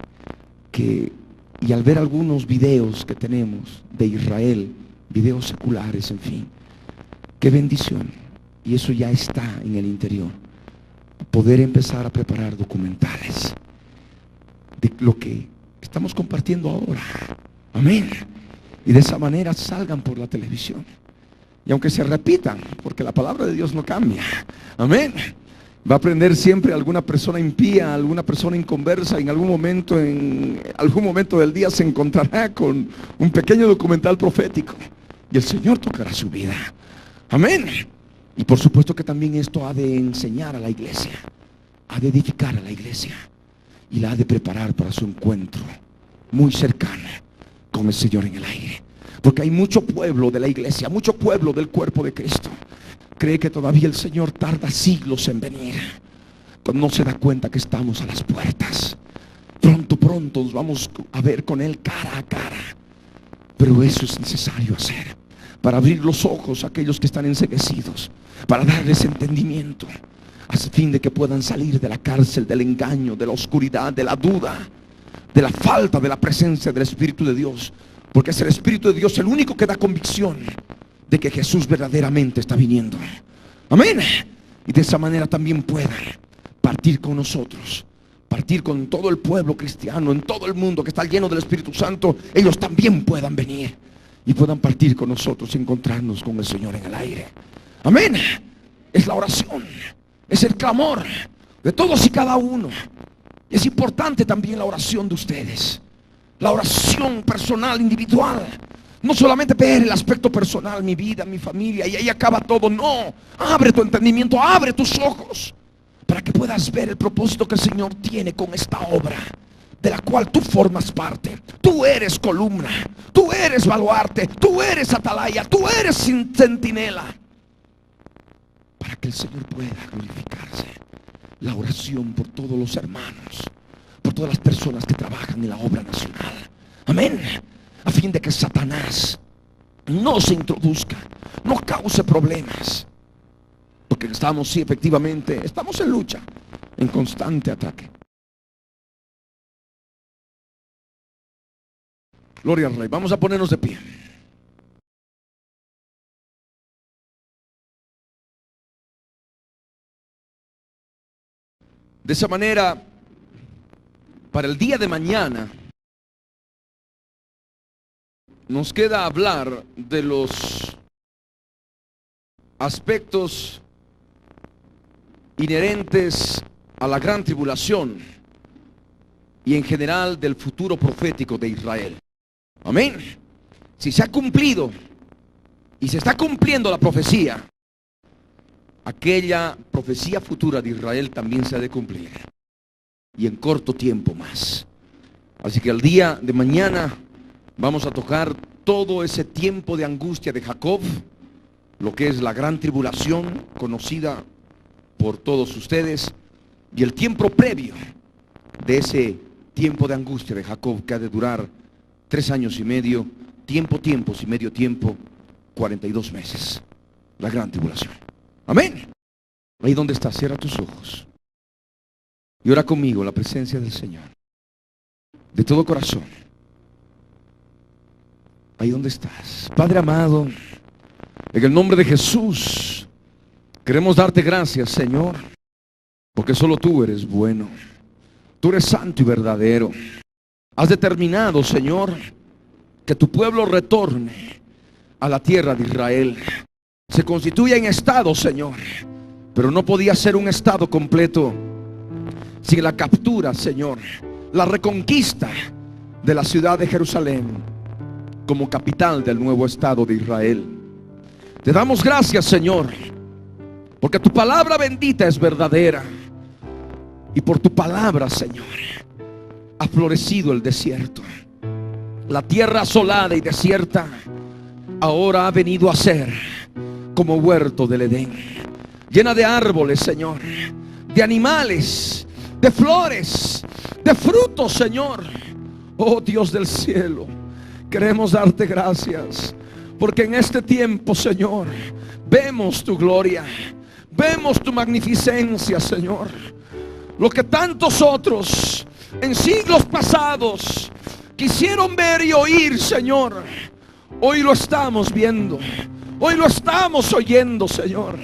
y al ver algunos videos que tenemos de Israel, videos seculares, en fin, qué bendición. Y eso ya está en el interior. Poder empezar a preparar documentales de lo que estamos compartiendo ahora. Amén. Y de esa manera salgan por la televisión. Y aunque se repitan, porque la palabra de Dios no cambia. Amén. Va a aprender siempre alguna persona impía, alguna persona inconversa. En algún momento del día se encontrará con un pequeño documental profético. Y el Señor tocará su vida. Amén. Y por supuesto que también esto ha de enseñar a la iglesia, ha de edificar a la iglesia y la ha de preparar para su encuentro muy cercano con el Señor en el aire. Porque hay mucho pueblo de la iglesia, mucho pueblo del cuerpo de Cristo, cree que todavía el Señor tarda siglos en venir, cuando no se da cuenta que estamos a las puertas. Pronto nos vamos a ver con Él cara a cara. Pero eso es necesario hacer para abrir los ojos a aquellos que están enceguecidos, para darles entendimiento, a fin de que puedan salir de la cárcel, del engaño, de la oscuridad, de la duda, de la falta de la presencia del Espíritu de Dios. Porque es el Espíritu de Dios el único que da convicción de que Jesús verdaderamente está viniendo. Amén. Y de esa manera también puedan partir con nosotros, partir con todo el pueblo cristiano en todo el mundo que está lleno del Espíritu Santo. Ellos también puedan venir y puedan partir con nosotros y encontrarnos con el Señor en el aire. Amén. Es la oración, es el clamor de todos y cada uno. Es importante también la oración de ustedes, la oración personal, individual. No solamente ver el aspecto personal, mi vida, mi familia, y ahí acaba todo. No, abre tu entendimiento, abre tus ojos, para que puedas ver el propósito que el Señor tiene con esta obra, de la cual tú formas parte. Tú eres columna, tú eres baluarte, tú eres atalaya, tú eres centinela, para que el Señor pueda glorificarse. La oración por todos los hermanos, por todas las personas que trabajan en la obra nacional. Amén. A fin de que Satanás no se introduzca, no cause problemas. Porque estamos, sí, efectivamente, estamos en lucha, en constante ataque. Gloria al Rey. Vamos a ponernos de pie. De esa manera, para el día de mañana, nos queda hablar de los aspectos inherentes a la gran tribulación y en general del futuro profético de Israel. Amén. Si se ha cumplido y se está cumpliendo la profecía, aquella profecía futura de Israel también se ha de cumplir, y en corto tiempo más. Así que el día de mañana vamos a tocar todo ese tiempo de angustia de Jacob, lo que es la gran tribulación conocida por todos ustedes, y el tiempo previo de ese tiempo de angustia de Jacob, que ha de durar 3 años y medio, tiempos y medio tiempo, 42 meses, la gran tribulación. Amén. Ahí donde estás, cierra tus ojos y ora conmigo en la presencia del Señor, de todo corazón. Ahí donde estás. Padre amado, en el nombre de Jesús, queremos darte gracias, Señor, porque solo tú eres bueno. Tú eres santo y verdadero. Has determinado, Señor, que tu pueblo retorne a la tierra de Israel. Se constituye en estado, Señor, pero no podía ser un estado completo sin la captura, Señor, la reconquista de la ciudad de Jerusalén como capital del nuevo Estado de Israel. Te damos gracias, Señor, porque tu palabra bendita es verdadera. Y por tu palabra, Señor, ha florecido el desierto. La tierra asolada y desierta ahora ha venido a ser como huerto del Edén, llena de árboles, Señor, de animales, de flores, de frutos, Señor. Oh Dios del cielo, queremos darte gracias, porque en este tiempo, Señor, vemos tu gloria, vemos tu magnificencia, Señor. Lo que tantos otros en siglos pasados quisieron ver y oír, Señor, hoy lo estamos viendo, hoy lo estamos oyendo, Señor.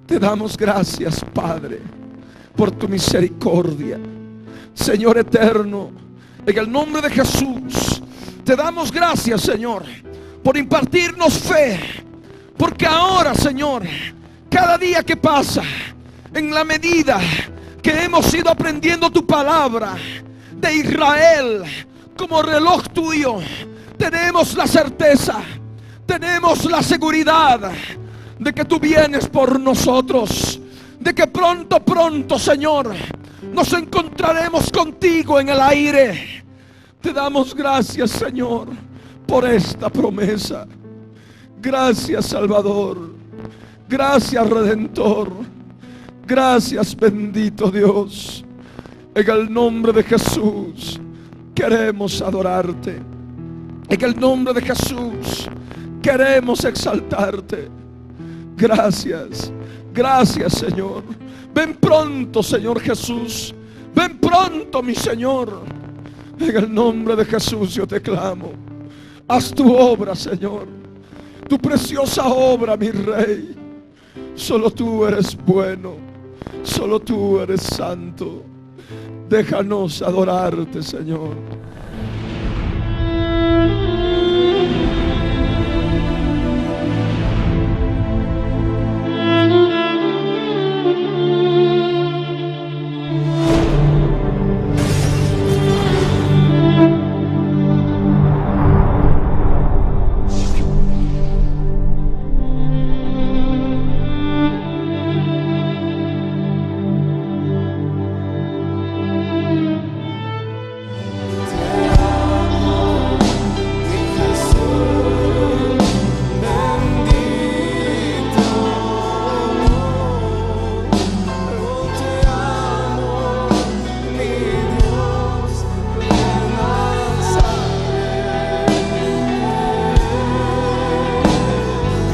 Te damos gracias, Padre, por tu misericordia, Señor eterno. En el nombre de Jesús te damos gracias, Señor, por impartirnos fe, porque ahora, Señor, cada día que pasa, en la medida que hemos ido aprendiendo tu palabra de Israel como reloj tuyo, tenemos la certeza, tenemos la seguridad de que tú vienes por nosotros, de que pronto, pronto, Señor, nos encontraremos contigo en el aire. Te damos gracias, Señor, por esta promesa. Gracias, Salvador. Gracias, Redentor. Gracias, bendito Dios. En el nombre de Jesús queremos adorarte. En el nombre de Jesús queremos exaltarte. Gracias, gracias, Señor. Ven pronto, Señor Jesús. Ven pronto, mi Señor. En el nombre de Jesús yo te clamo. Haz tu obra, Señor, tu preciosa obra, mi Rey. Solo tú eres bueno, solo tú eres santo. Déjanos adorarte, Señor.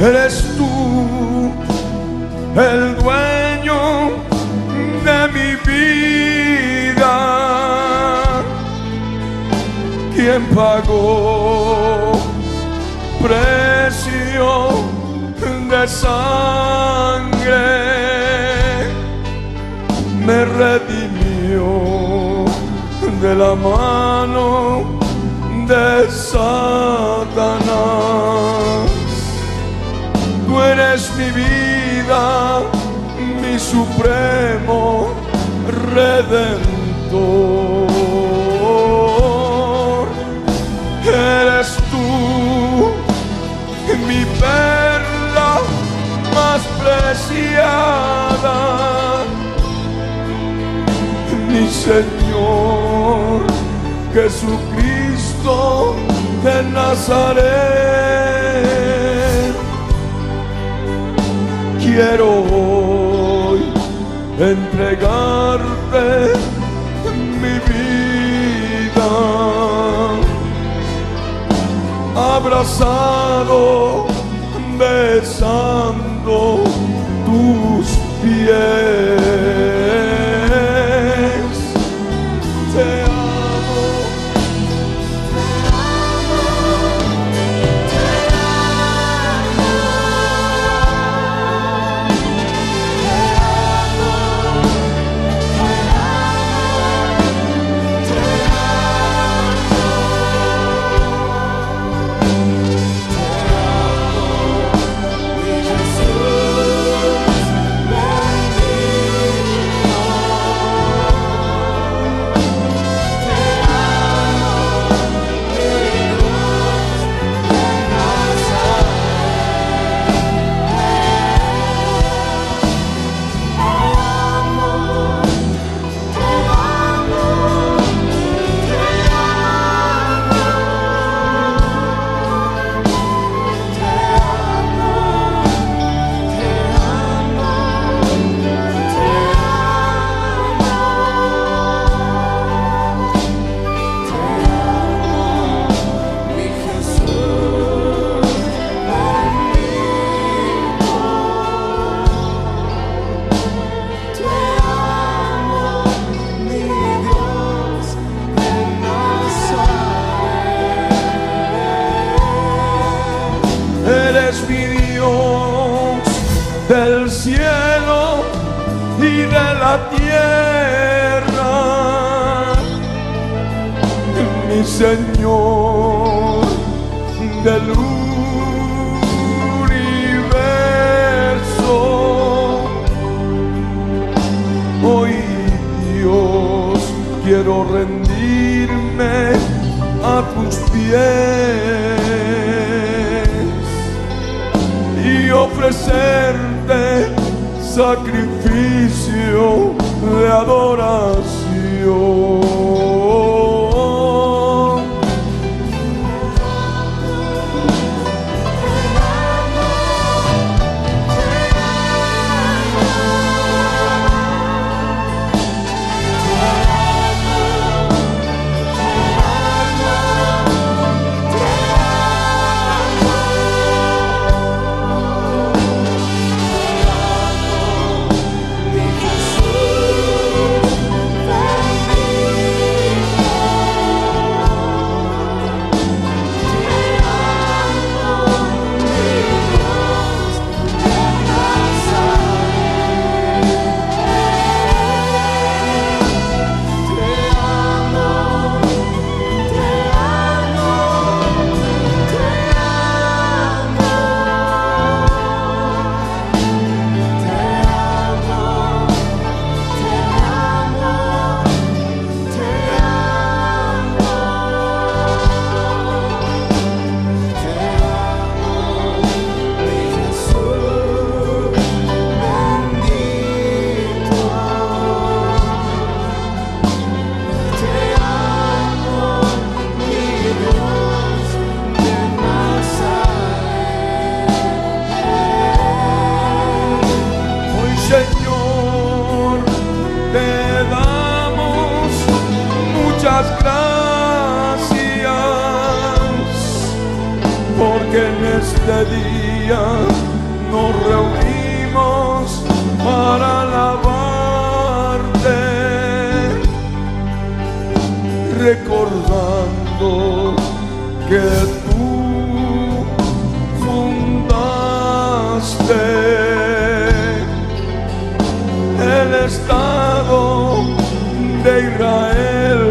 Eres tú el dueño de mi vida, quien pagó precio de sangre, me redimió de la mano de Satanás. Tú eres mi vida, mi supremo redentor. Eres tú mi perla más preciada, mi Señor Jesucristo de Nazaret. Quiero hoy entregarte mi vida, abrazado, besando tus pies. Te amo, la tierra, mi Señor del universo. Hoy, Dios, quiero rendirme a tus pies y ofrecerte sacrificio de adoración. Señor, te damos muchas gracias, porque en este día nos reunimos para alabarte, recordando que tú fundaste el Estado de Israel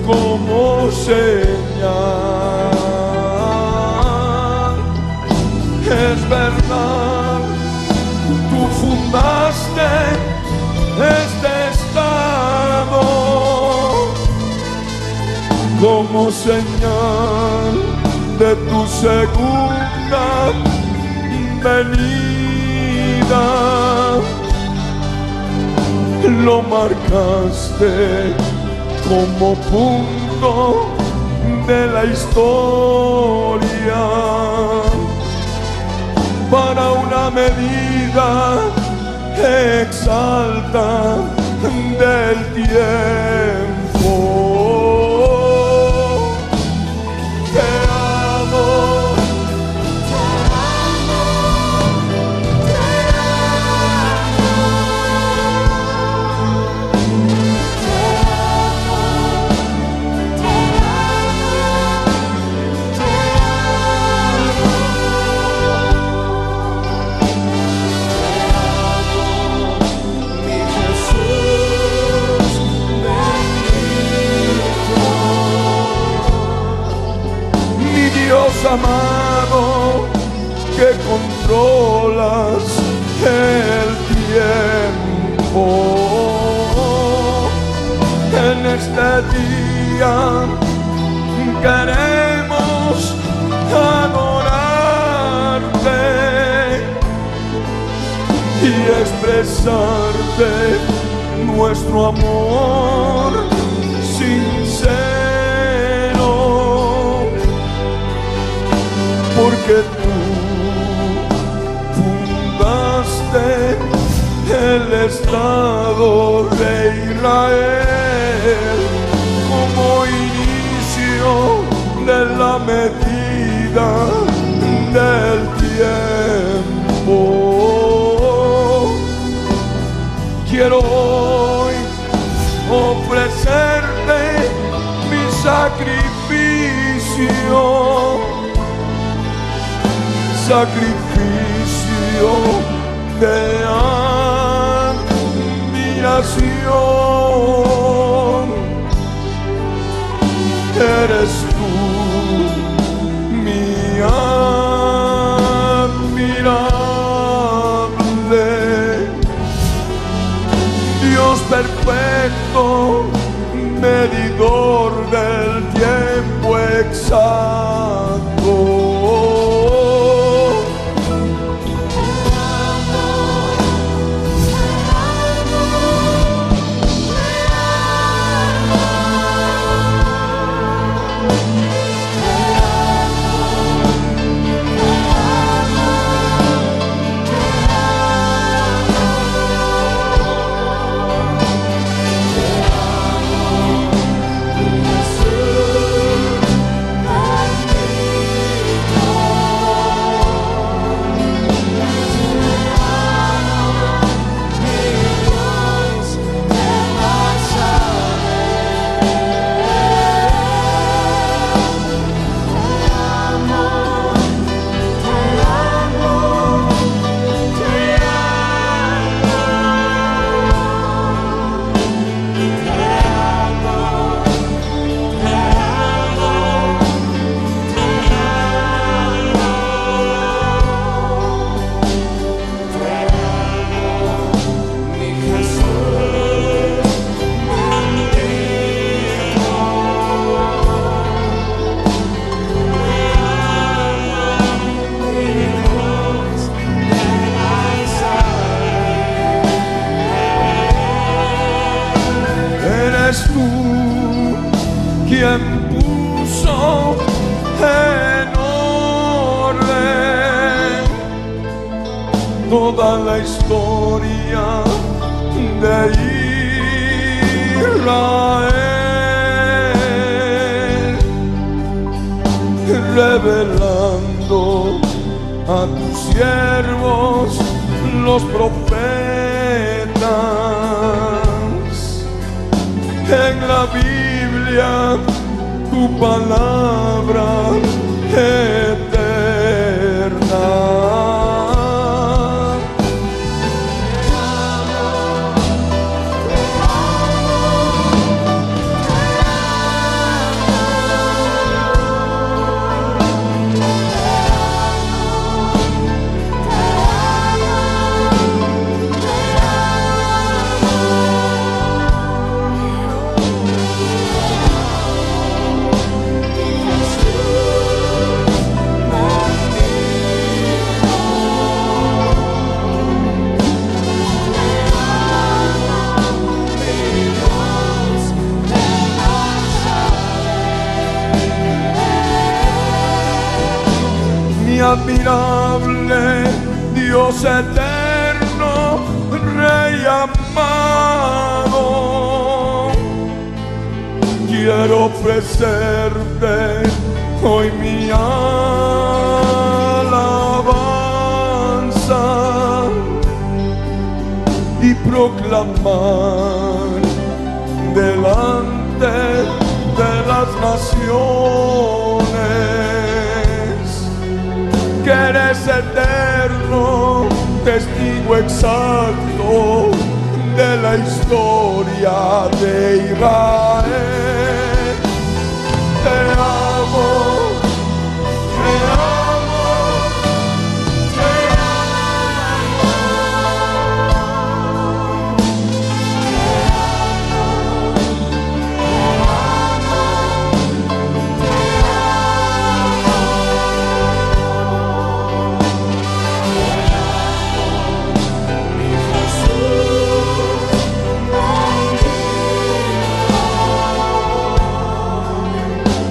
como señal. Es verdad, tú fundaste este Estado como señal de tu segunda venida. Lo marcaste como punto de la historia para una medida exacta del tiempo. Te amo. Amado, que controlas el tiempo, en este día queremos adorarte y expresarte nuestro amor sincero, porque tú fundaste el Estado de Israel como inicio de la medida del tiempo. Quiero hoy ofrecerte mi sacrificio, sacrificio de admiración. perfecto, medidor del tiempo exacto. Quien puso en orden toda la historia de Israel, revelando a tus siervos los profetas en la Biblia, tu palabra eterna. Admirable Dios eterno, Rey amado, quiero ofrecerte hoy mi alabanza y proclamar delante de las naciones que eres eterno, testigo exacto de la historia de Israel. Te amo, te amo,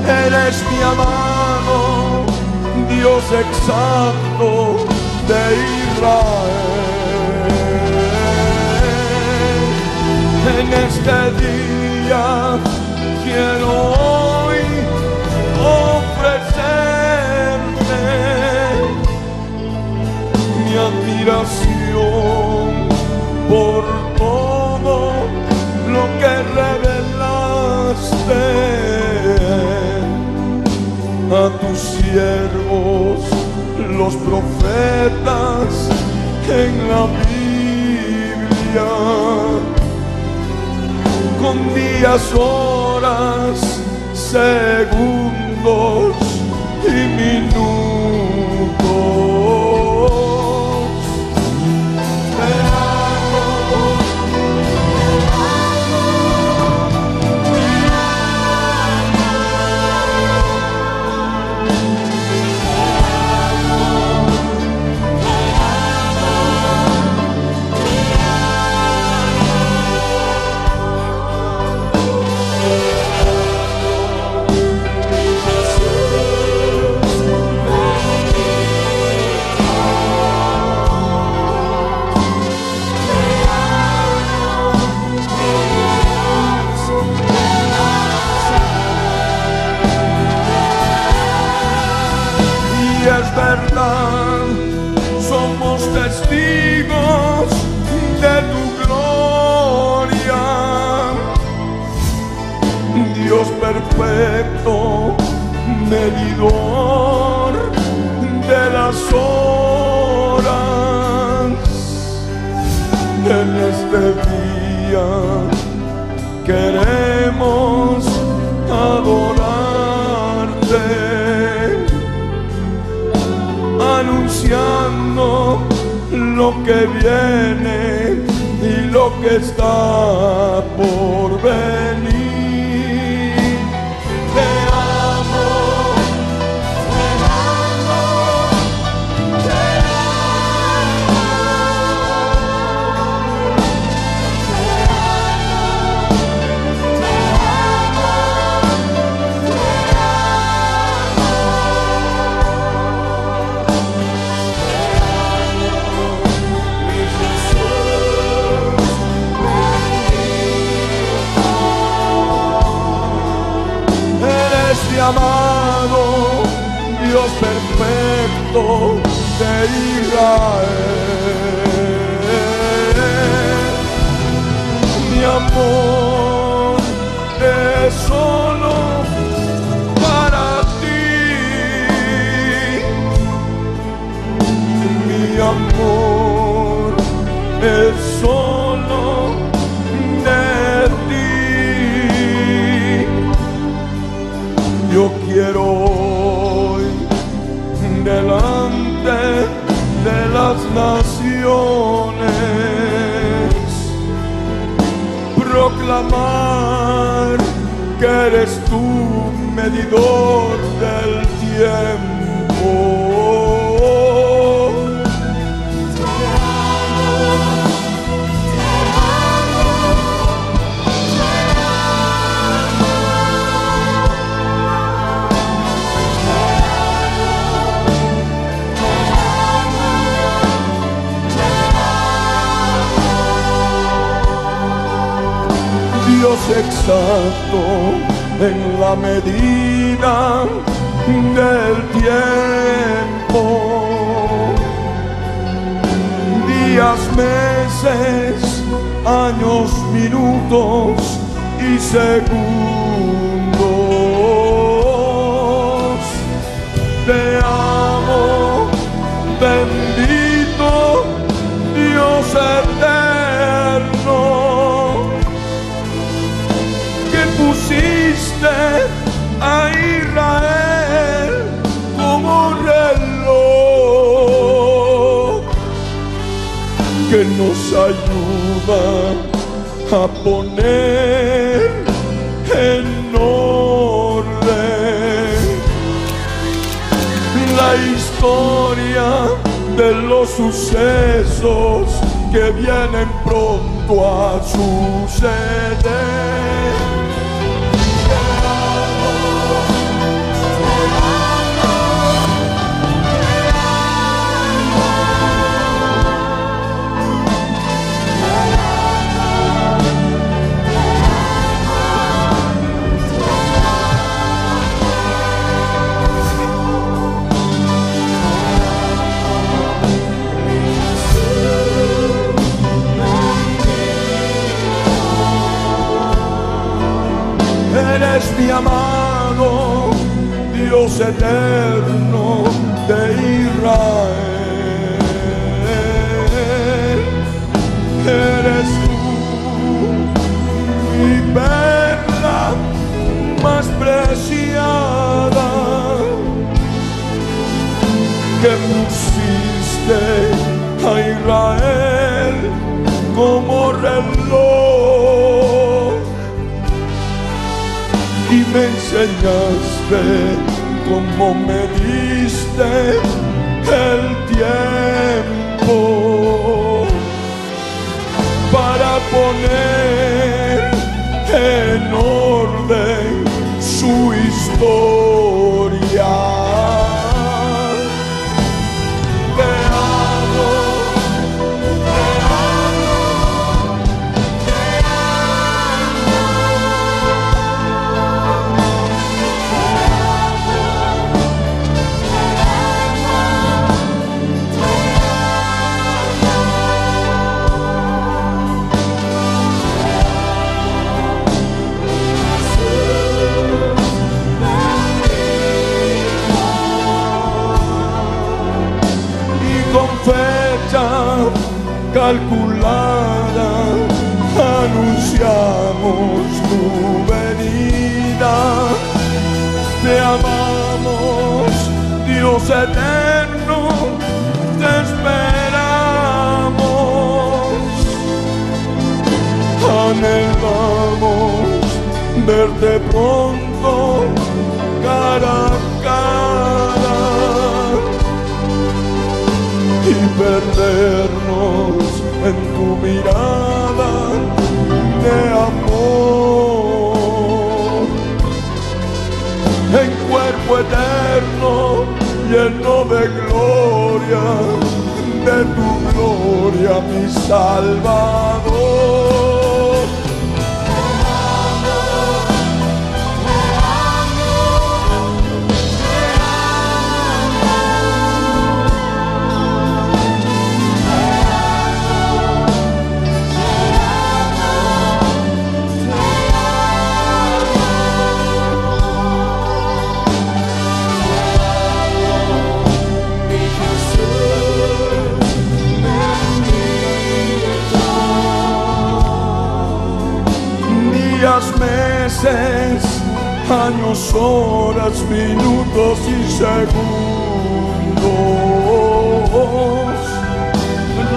te eres mi amado, Dios exacto de Israel. En este día quiero hoy ofrecerte mi admiración por todo lo que revelaste a tus siervos los profetas en la Biblia, con días, horas, segundos y minutos. Te amo. testigos de tu gloria. Dios perfecto, medidor de las horas. En este día queremos adorarte, anunciando lo que viene y lo que está por venir. Te amo, te amo, te amo, mi amado Dios perfecto de Israel. Mi amor es solo para ti. Mi amor es solo de ti. Yo quiero hoy delante de las naciones proclamar que eres tú medidor del tiempo. Dios exacto en la medida del tiempo, días, meses, años, minutos y segundos. Te amo, bendito Dios eterno, pusiste a Israel como reloj que nos ayuda a poner en orden la historia de los sucesos que vienen pronto a suceder. Eres mi amado Dios eterno de Israel. Eres tú mi perla más preciada, que pusiste a Israel como reloj y me enseñaste cómo me diste el tiempo para poner en orden su historia. Te amo, te amo, te amo. calculada, anunciamos tu venida. Te amamos, Dios eterno, te esperamos. Anhelamos verte pronto, cara a cara, y perdernos en tu mirada de amor, en cuerpo eterno lleno de gloria, de tu gloria, mi Salvador. Días, meses, años, horas, minutos y segundos,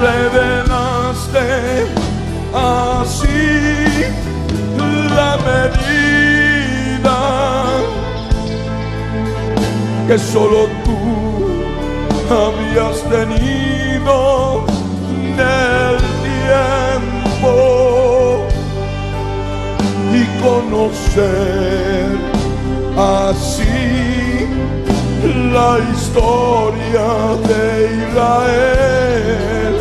revelaste así la medida que solo tú habías tenido del tiempo, y conocer así la historia de Israel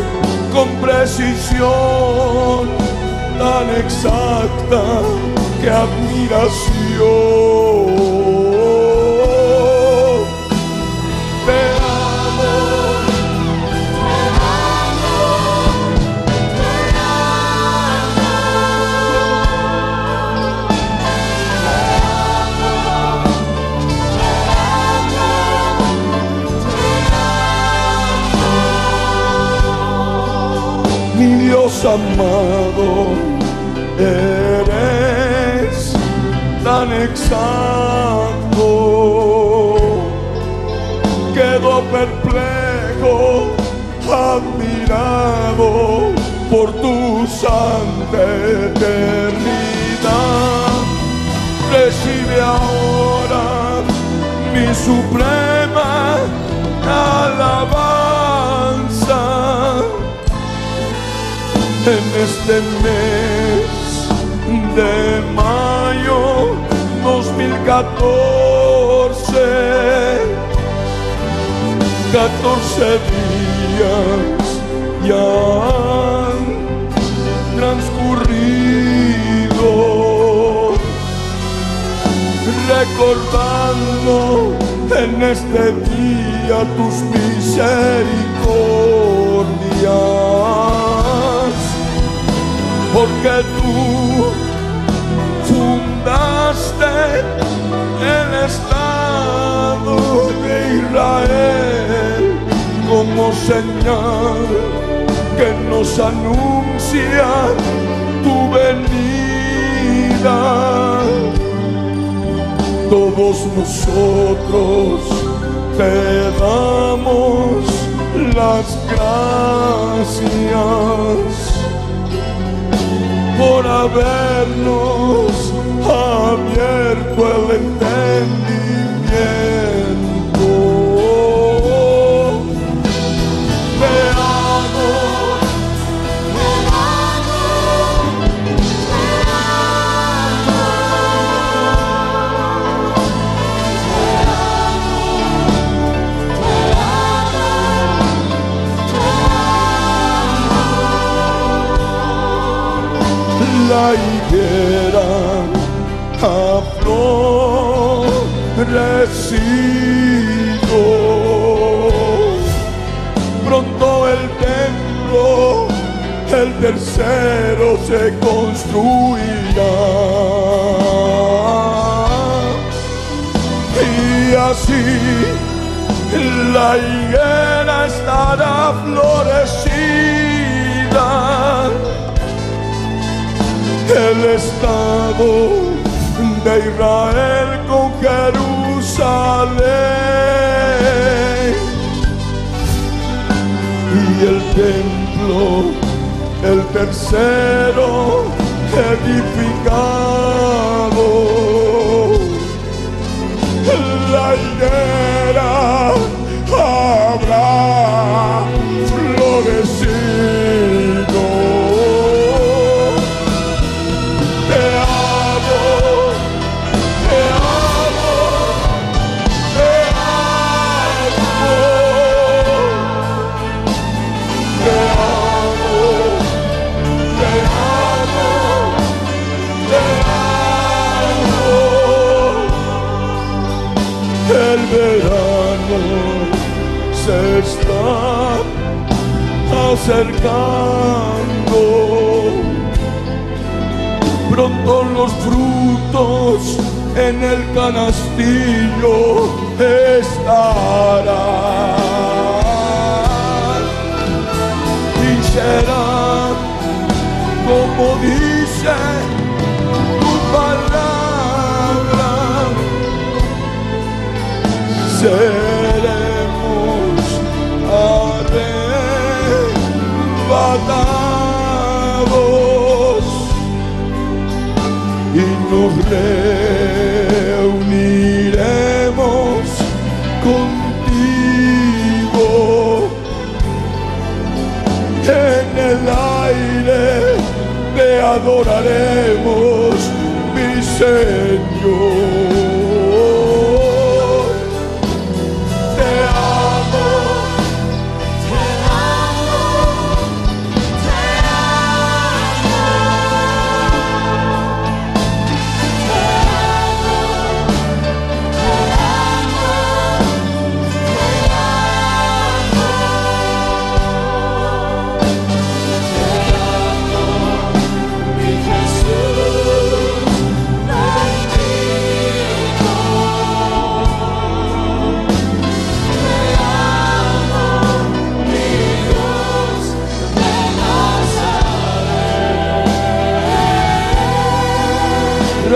con precisión tan exacta, que admiración. Te amo, mi Dios amado, eres tan exacto. Quedo perplejo, admirado por tu santa eternidad. Recibe ahora mi suprema alabanza en este mes de mayo 2014. 14 días ya han transcurrido, recordando en este día tus misericordias, porque tú fundaste el Estado de Israel como señal que nos anuncia tu venida. Todos nosotros te damos las gracias por habernos abierto el entendimiento. Te amo, la higuera ha florecido, pronto el templo, el tercero se construirá, y así la higuera estará florecida el estado de Israel con Jerusalén, y el templo, el tercero edificado. La higuera habrá florecido. Te amo, te amo, te amo, te amo, te amo, te amo. El verano se está acercando, pronto los frutos en el canastillo estarán, y será como dice tu palabra. Seremos arrebatados y nos reuniremos contigo en el aire. Te adoraremos, mi Señor.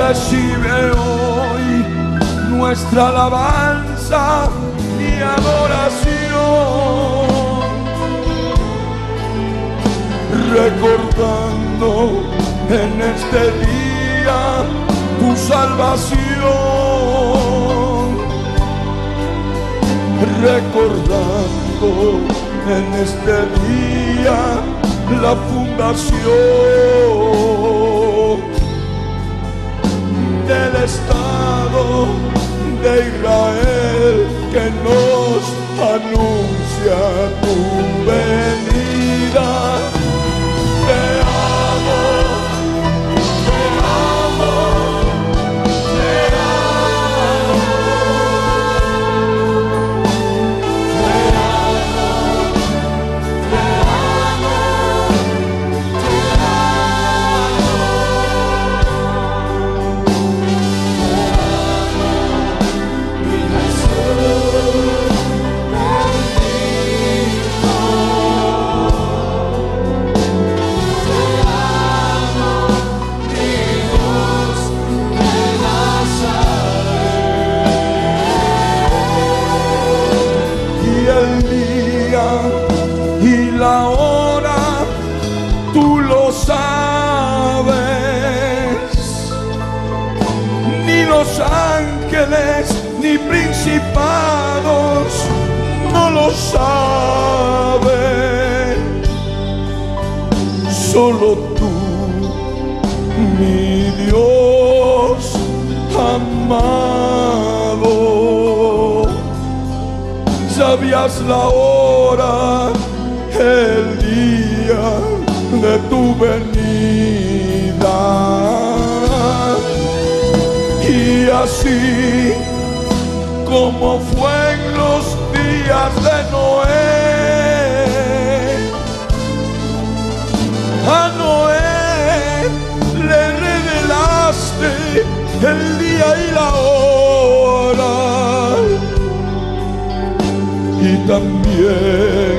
Recibe hoy nuestra alabanza y adoración, recordando en este día tu salvación, recordando en este día la fundación del Estado de Israel, que nos anuncia tu venida. Te amo, te amo, te amo, te amo, te amo, te y la hora tú lo sabes, ni los ángeles ni principados no lo saben, solo tú, mi Dios amado. Sabías la hora, el día de tu venida, y así como fue en los días de Noé, a Noé le revelaste el día y la hora. Y también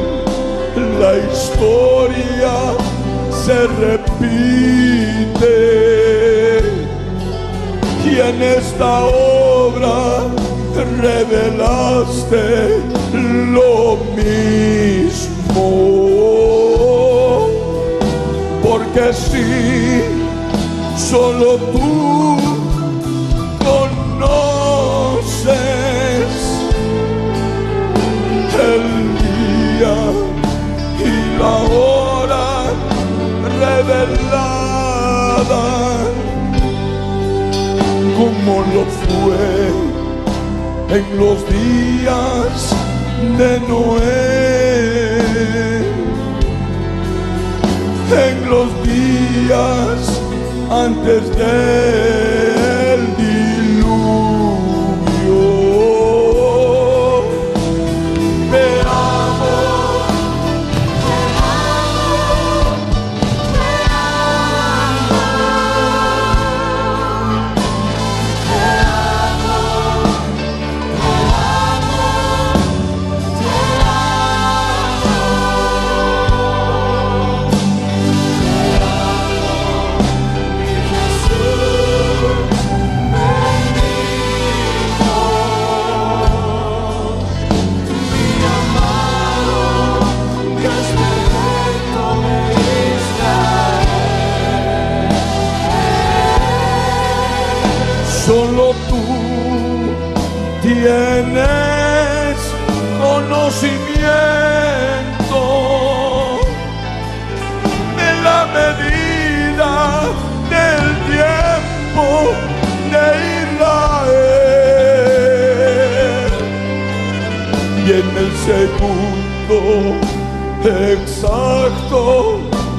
la historia se repite. en esta obra revelaste lo mismo. Porque si solo tú conoces el día y la hora revelada, como lo fue en los días de Noé, en los días antes del diluvio. Te amo, te amo, te solo tú tienes conocimiento de la medida del tiempo de Israel, y en el segundo exacto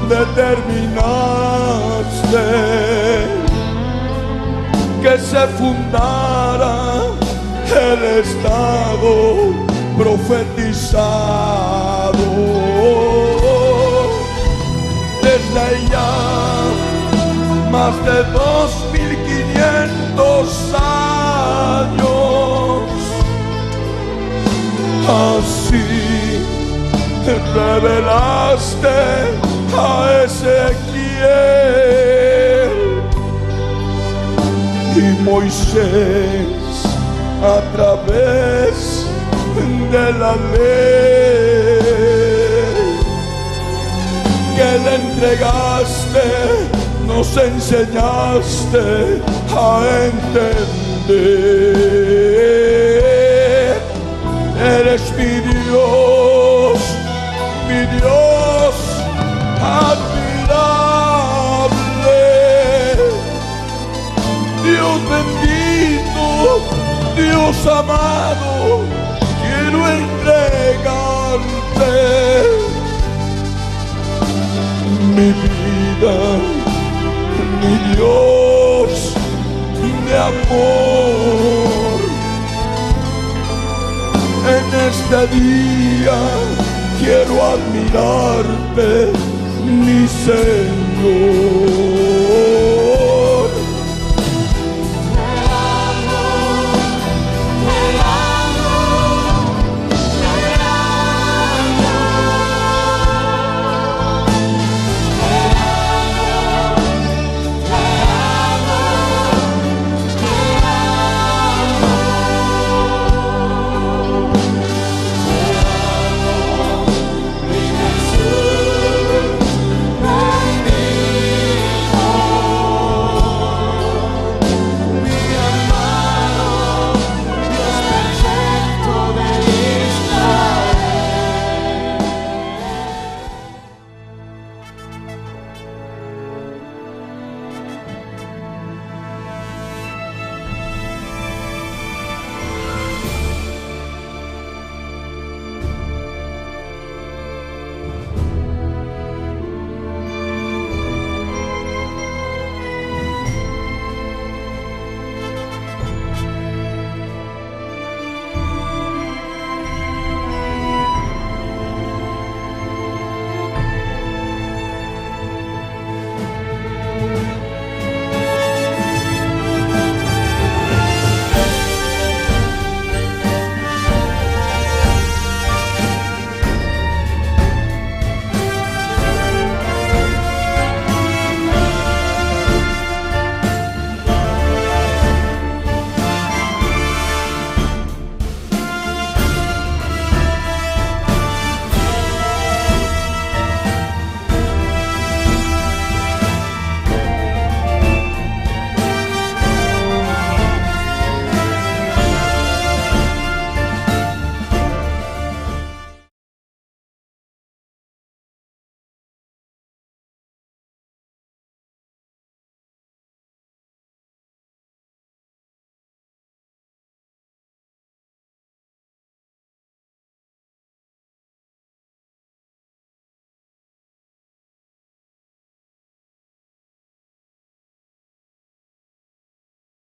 determinaste que se fundara el estado profetizado. Desde ya más de 2500 años, así revelaste a Ezequiel y Moisés a través de la ley que le entregaste, nos enseñaste a entender. Eres mi Dios admirable, Dios bendito, Dios amado, quiero entregarte mi vida, mi Dios de amor. En este día quiero admirarte, mi Señor.